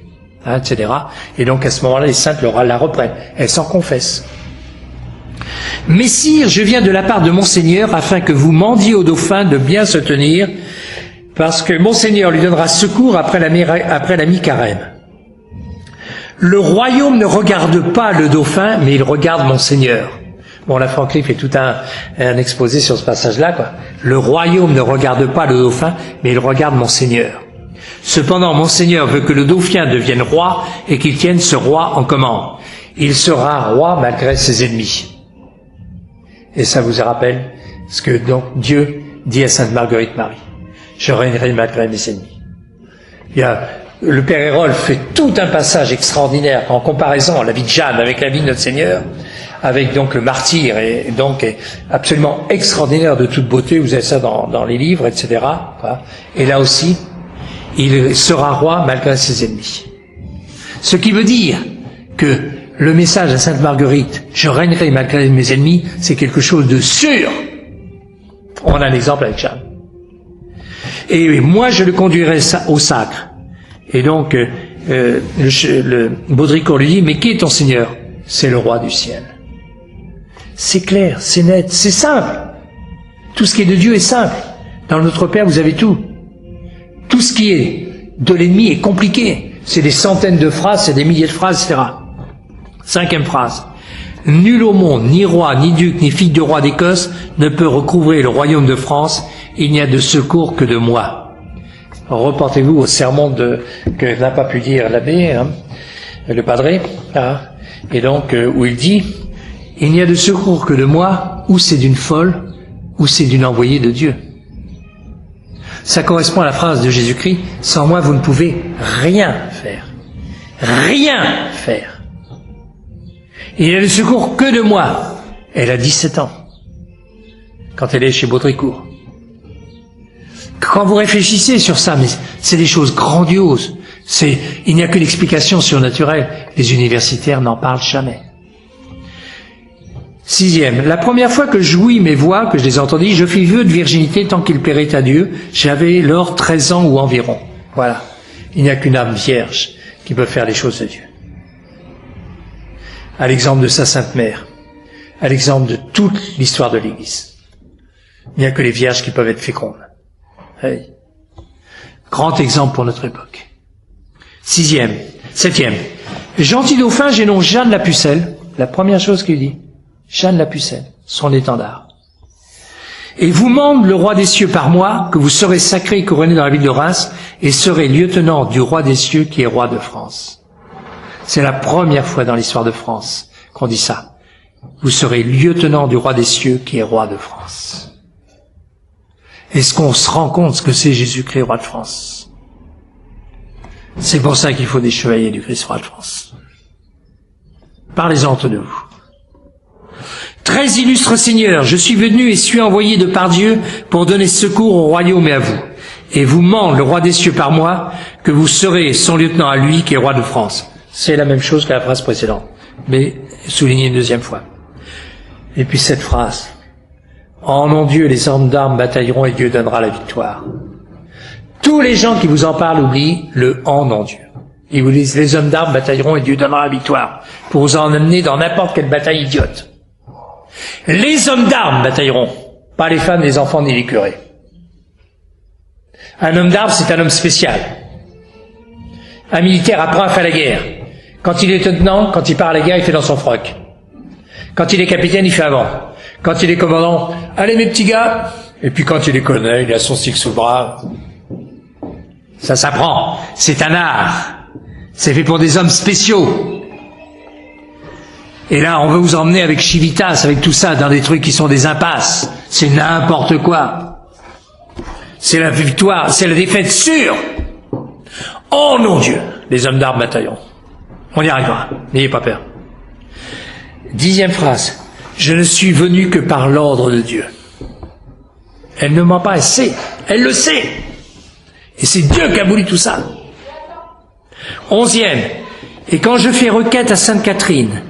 etc. Et donc à ce moment-là, les saintes la reprennent. Elle s'en confesse. Messire, je viens de la part de Monseigneur afin que vous mendiez au dauphin de bien se tenir, parce que Monseigneur lui donnera secours après la mi-carême. Le royaume ne regarde pas le dauphin, mais il regarde Monseigneur. Bon, la Franklin fait tout un exposé sur ce passage-là, quoi. Le royaume ne regarde pas le dauphin, mais il regarde Monseigneur. Cependant, Monseigneur veut que le dauphin devienne roi et qu'il tienne ce roi en commande. Il sera roi malgré ses ennemis. Et ça vous rappelle ce que donc Dieu dit à Sainte Marguerite Marie. Je régnerai malgré mes ennemis. Le Père Hérolf fait tout un passage extraordinaire en comparaison la vie de Jeanne avec la vie de notre Seigneur, avec donc le martyr, et donc absolument extraordinaire de toute beauté, vous avez ça dans les livres, etc. Et là aussi, il sera roi malgré ses ennemis. Ce qui veut dire que le message à Sainte Marguerite, je régnerai malgré mes ennemis, c'est quelque chose de sûr. On a un exemple avec Jeanne. Et moi, je le conduirai au sacre. Et donc, le Baudricourt lui dit, mais qui est ton Seigneur? C'est le roi du ciel. C'est clair, c'est net, c'est simple. Tout ce qui est de Dieu est simple. Dans notre Père, vous avez tout. Tout ce qui est de l'ennemi est compliqué. C'est des centaines de phrases, c'est des milliers de phrases, etc. 5e phrase. Nul au monde, ni roi, ni duc, ni fille de roi d'Écosse, ne peut recouvrer le royaume de France. Il n'y a de secours que de moi. Reportez-vous au sermon que n'a pas pu dire l'abbé, le padré, et donc où il dit, il n'y a de secours que de moi, ou c'est d'une folle, ou c'est d'une envoyée de Dieu. Ça correspond à la phrase de Jésus-Christ, sans moi vous ne pouvez rien faire. Rien faire. Il n'y a de secours que de moi. Elle a 17 ans, quand elle est chez Baudricourt. Quand vous réfléchissez sur ça, mais c'est des choses grandioses, Il n'y a qu'une explication surnaturelle. Les universitaires n'en parlent jamais. 6e, la première fois que j'ouïs mes voix, que je les entendis, je fis vœu de virginité tant qu'il plairait à Dieu. J'avais lors 13 ans ou environ. Voilà. Il n'y a qu'une âme vierge qui peut faire les choses de Dieu. À l'exemple de sa Sainte Mère, à l'exemple de toute l'histoire de l'Église. Il n'y a que les vierges qui peuvent être fécondes. Oui. Grand exemple pour notre époque. 7e. Gentil dauphin, j'ai nom Jeanne la Pucelle. La première chose qu'il dit. Jeanne la Pucelle, son étendard. Et vous mande le roi des cieux par moi, que vous serez sacré et couronné dans la ville de Reims, et serez lieutenant du roi des cieux qui est roi de France. C'est la première fois dans l'histoire de France qu'on dit ça. Vous serez lieutenant du roi des cieux qui est roi de France. Est-ce qu'on se rend compte ce que c'est Jésus-Christ, roi de France? C'est pour ça qu'il faut des chevaliers du Christ, roi de France. Parlez-en entre vous. Très illustre Seigneur, je suis venu et suis envoyé de par Dieu pour donner secours au royaume et à vous. Et vous mande le roi des cieux par moi, que vous serez son lieutenant à lui qui est roi de France. C'est la même chose que la phrase précédente, mais soulignée une deuxième fois. Et puis cette phrase. En nom de Dieu, les hommes d'armes batailleront et Dieu donnera la victoire. Tous les gens qui vous en parlent oublient le en nom de Dieu. Ils vous disent les hommes d'armes batailleront et Dieu donnera la victoire. Pour vous en amener dans n'importe quelle bataille idiote. Les hommes d'armes batailleront, pas les femmes, les enfants ni les curés. Un homme d'armes, c'est un homme spécial. Un militaire apprend à faire la guerre. Quand il est lieutenant, quand il part à la guerre, il fait dans son froc. Quand il est capitaine, il fait avant. Quand il est commandant, allez mes petits gars. Et puis quand il est colonel, il a son stick sous le bras. Ça s'apprend. C'est un art. C'est fait pour des hommes spéciaux. Et là, on veut vous emmener avec Civitas, avec tout ça, dans des trucs qui sont des impasses. C'est n'importe quoi. C'est la victoire, c'est la défaite sûre. Oh non Dieu, les hommes d'armes batailleront. On y arrivera, n'ayez pas peur. 10e phrase. Je ne suis venu que par l'ordre de Dieu. Elle ne ment pas, elle sait, elle le sait. Et c'est Dieu qui a voulu tout ça. 11e. Et quand je fais requête à Sainte Catherine,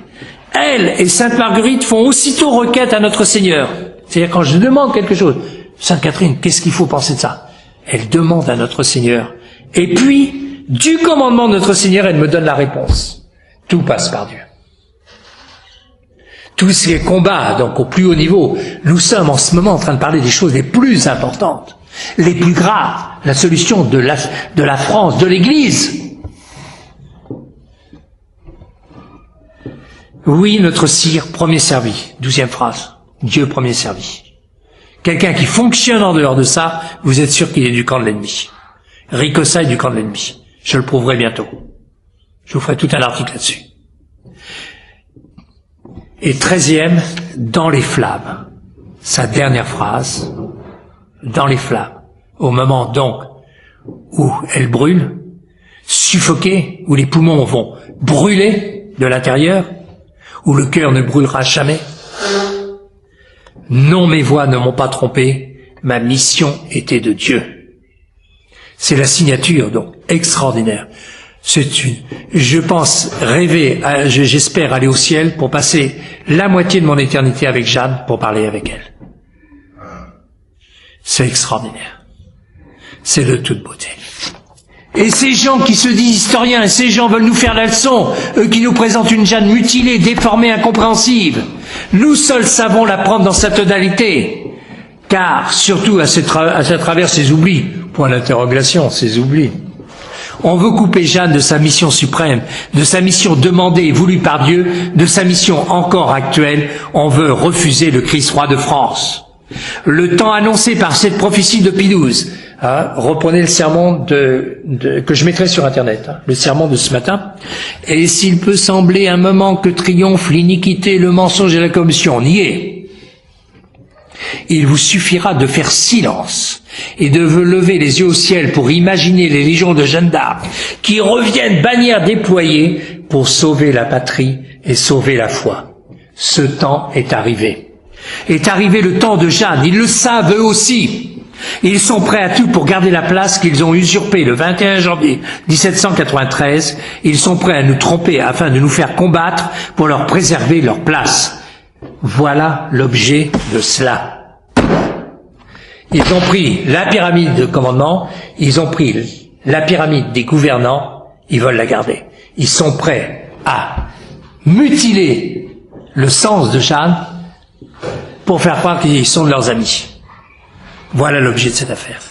elle et Sainte Marguerite font aussitôt requête à notre Seigneur. C'est-à-dire quand je demande quelque chose, Sainte Catherine, qu'est-ce qu'il faut penser de ça? Elle demande à notre Seigneur. Et puis, du commandement de notre Seigneur, elle me donne la réponse. Tout passe par Dieu. Tous ces combats, donc au plus haut niveau, nous sommes en ce moment en train de parler des choses les plus importantes, les plus graves, la solution de la France, de l'Église. Oui, notre Sire, premier servi. 12e phrase. Dieu premier servi. Quelqu'un qui fonctionne en dehors de ça, vous êtes sûr qu'il est du camp de l'ennemi. Ricossa est du camp de l'ennemi. Je le prouverai bientôt. Je vous ferai tout un article là-dessus. Et 13e, dans les flammes. Sa dernière phrase. Dans les flammes. Au moment donc où elle brûle, suffoquée, où les poumons vont brûler de l'intérieur, où le cœur ne brûlera jamais. Non, mes voix ne m'ont pas trompé, ma mission était de Dieu. C'est la signature, donc, extraordinaire. Je pense rêver, j'espère aller au ciel pour passer la moitié de mon éternité avec Jeanne pour parler avec elle. C'est extraordinaire. C'est de toute beauté. Et ces gens qui se disent historiens, et ces gens veulent nous faire la leçon, eux qui nous présentent une Jeanne mutilée, déformée, incompréhensible. Nous seuls savons la prendre dans sa totalité. Car, surtout à travers ses oublis, point d'interrogation, ses oublis. On veut couper Jeanne de sa mission suprême, de sa mission demandée et voulue par Dieu, de sa mission encore actuelle. On veut refuser le Christ roi de France. Le temps annoncé par cette prophétie de Pie XII. Reprenez le sermon que je mettrai sur Internet, le sermon de ce matin. Et s'il peut sembler un moment que triomphe l'iniquité, le mensonge et la corruption, on y est. Il vous suffira de faire silence et de lever les yeux au ciel pour imaginer les légions de Jeanne d'Arc qui reviennent bannières déployées pour sauver la patrie et sauver la foi. Ce temps est arrivé. Est arrivé le temps de Jeanne, ils le savent eux aussi. Ils sont prêts à tout pour garder la place qu'ils ont usurpée le 21 janvier 1793. Ils sont prêts à nous tromper afin de nous faire combattre pour leur préserver leur place. Voilà l'objet de cela. Ils ont pris la pyramide de commandement, ils ont pris la pyramide des gouvernants, ils veulent la garder. Ils sont prêts à mutiler le sens de Jeanne pour faire croire qu'ils sont de leurs amis. Voilà l'objet de cette affaire.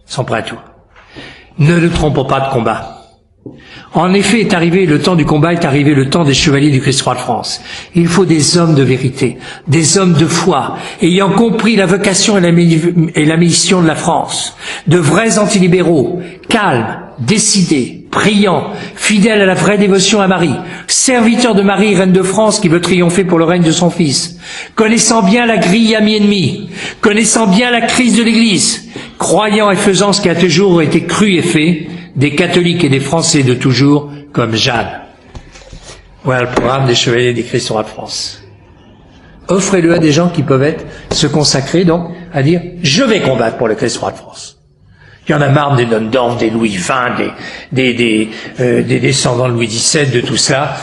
Ils sont prêts à tout. Ne nous trompons pas de combat. En effet, est arrivé le temps du combat, est arrivé le temps des chevaliers du Christ roi de France. Il faut des hommes de vérité, des hommes de foi, ayant compris la vocation et la mission de la France, de vrais antilibéraux, calmes, décidés, priants, fidèles à la vraie dévotion à Marie, serviteurs de Marie, reine de France, qui veut triompher pour le règne de son Fils, connaissant bien la grille à mi-ennemi, connaissant bien la crise de l'Église, croyant et faisant ce qui a toujours été cru et fait, des catholiques et des Français de toujours, comme Jeanne. Voilà le programme des chevaliers du Christ roi de France. Offrez-le à des gens qui peuvent se consacrer, donc, à dire, je vais combattre pour le Christ roi de France. Il y en a marre des Nondorf, des Louis XX, des descendants de Louis XVII, de tout cela.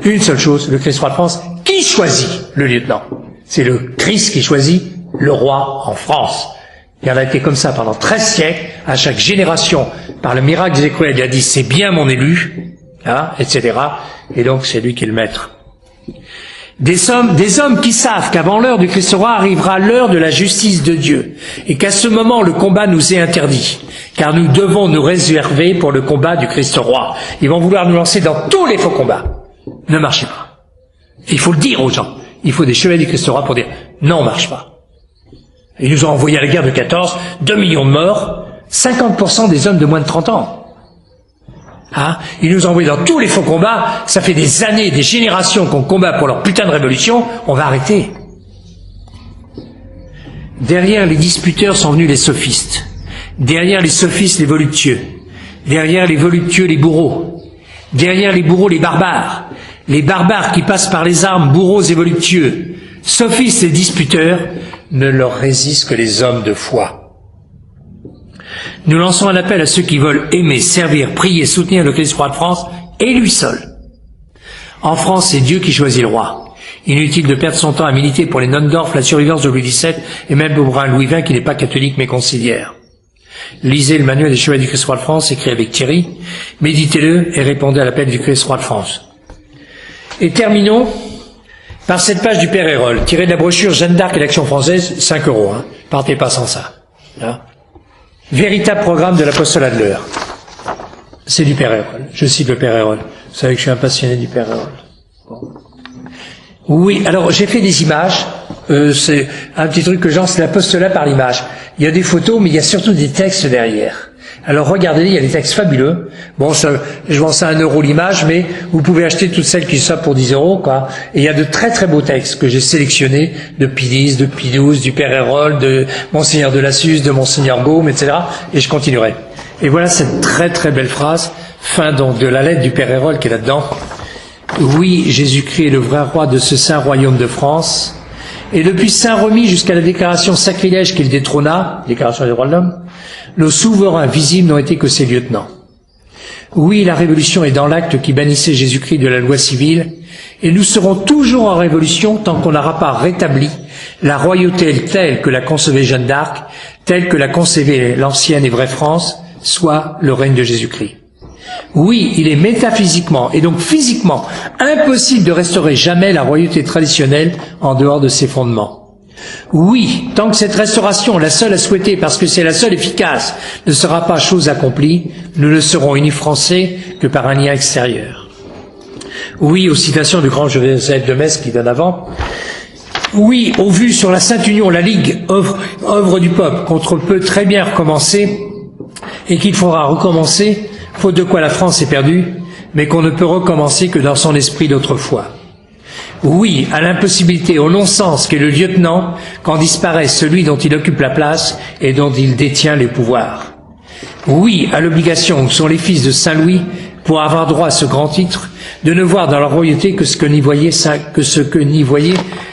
Une seule chose, le Christ roi de France, qui choisit le lieutenant? C'est le Christ qui choisit le roi en France. Il y en a été comme ça pendant 13 siècles, à chaque génération, par le miracle d'Ézéchiel, il a dit, c'est bien mon élu, hein, etc. Et donc, c'est lui qui est le maître. Des hommes qui savent qu'avant l'heure du Christ roi arrivera l'heure de la justice de Dieu, et qu'à ce moment, le combat nous est interdit, car nous devons nous réserver pour le combat du Christ roi. Ils vont vouloir nous lancer dans tous les faux combats. Ne marchez pas. Il faut le dire aux gens. Il faut des chevaliers du Christ roi pour dire, non, on marche pas. Ils nous ont envoyé à la guerre de 14, 2 millions de morts, 50% des hommes de moins de 30 ans. Hein? Ils nous ont envoyé dans tous les faux combats, ça fait des années, des générations qu'on combat pour leur putain de révolution, on va arrêter. Derrière les disputeurs sont venus les sophistes. Derrière les sophistes, les voluptueux. Derrière les voluptueux, les bourreaux. Derrière les bourreaux, les barbares. Les barbares qui passent par les armes, bourreaux et voluptueux. Sophistes et disputeurs, ne leur résistent que les hommes de foi. Nous lançons un appel à ceux qui veulent aimer, servir, prier, soutenir le Christ roi de France et lui seul. En France, c'est Dieu qui choisit le roi. Inutile de perdre son temps à militer pour les Nondorf, la survivance de Louis XVII et même pour un Louis XX qui n'est pas catholique mais conciliaire. Lisez le manuel des chevaliers du Christ roi de France écrit avec Thierry, méditez-le et répondez à l'appel du Christ roi de France. Et terminons par cette page du Père Hérol, tirée de la brochure Jeanne d'Arc et l'Action française, 5 €. Hein. Partez pas sans ça. Hein. Véritable programme de l'apostolat de l'heure. C'est du Père Hérol. Je cite le Père Hérol. Vous savez que je suis un passionné du Père Hérol. Bon. Oui, alors j'ai fait des images. C'est un petit truc que j'en, c'est l'apostolat par l'image. Il y a des photos, mais il y a surtout des textes derrière. Alors regardez, il y a des textes fabuleux. Bon, je vends ça à 1 € l'image, mais vous pouvez acheter toutes celles qui sont pour 10 €, quoi. Et il y a de très très beaux textes que j'ai sélectionnés, de Pie X, de Pie XII, du Père Hérol, de Monseigneur de Lassus, de Monseigneur Gaume, etc. Et je continuerai. Et voilà cette très très belle phrase, fin donc de la lettre du Père Hérol qui est là-dedans. Oui, Jésus-Christ est le vrai roi de ce saint royaume de France. Et depuis Saint-Remy jusqu'à la déclaration sacrilège qu'il détrôna, déclaration des droits de l'homme, nos souverains visibles n'ont été que ses lieutenants. Oui, la révolution est dans l'acte qui bannissait Jésus-Christ de la loi civile, et nous serons toujours en révolution tant qu'on n'aura pas rétabli la royauté telle que la concevait Jeanne d'Arc, telle que la concevait l'ancienne et vraie France, soit le règne de Jésus-Christ. Oui, il est métaphysiquement et donc physiquement impossible de restaurer jamais la royauté traditionnelle en dehors de ses fondements. Oui, tant que cette restauration, la seule à souhaiter parce que c'est la seule efficace, ne sera pas chose accomplie, nous ne serons unis français que par un lien extérieur. Oui, aux citations du grand Joseph de Metz qui donne avant. Oui, au vu sur la Sainte Union, la Ligue, œuvre du peuple, qu'on peut très bien recommencer et qu'il faudra recommencer, faute de quoi la France est perdue, mais qu'on ne peut recommencer que dans son esprit d'autrefois. Oui, à l'impossibilité, au non-sens qu'est le lieutenant, quand disparaît celui dont il occupe la place et dont il détient les pouvoirs. Oui, à l'obligation où sont les fils de Saint-Louis, pour avoir droit à ce grand titre, de ne voir dans leur royauté que ce que n'y voyait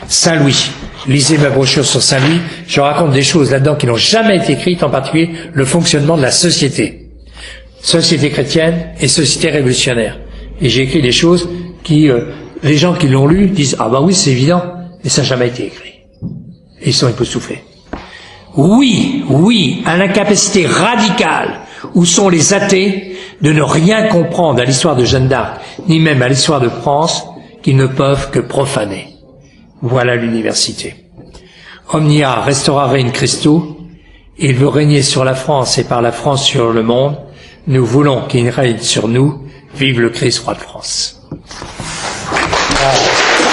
Saint-Louis. Lisez ma brochure sur Saint-Louis, je raconte des choses là-dedans qui n'ont jamais été écrites, en particulier le fonctionnement de la société. Société chrétienne et société révolutionnaire. Et j'ai écrit des choses qui, les gens qui l'ont lu disent « Ah bah oui, c'est évident », mais ça n'a jamais été écrit. Et ils sont époustouflés. Oui, à l'incapacité radicale où sont les athées de ne rien comprendre à l'histoire de Jeanne d'Arc, ni même à l'histoire de France, qu'ils ne peuvent que profaner. Voilà l'université. Omnia restaurare in Christo, il veut régner sur la France et par la France sur le monde. Nous voulons qu'il règne sur nous. Vive le Christ, roi de France. Voilà.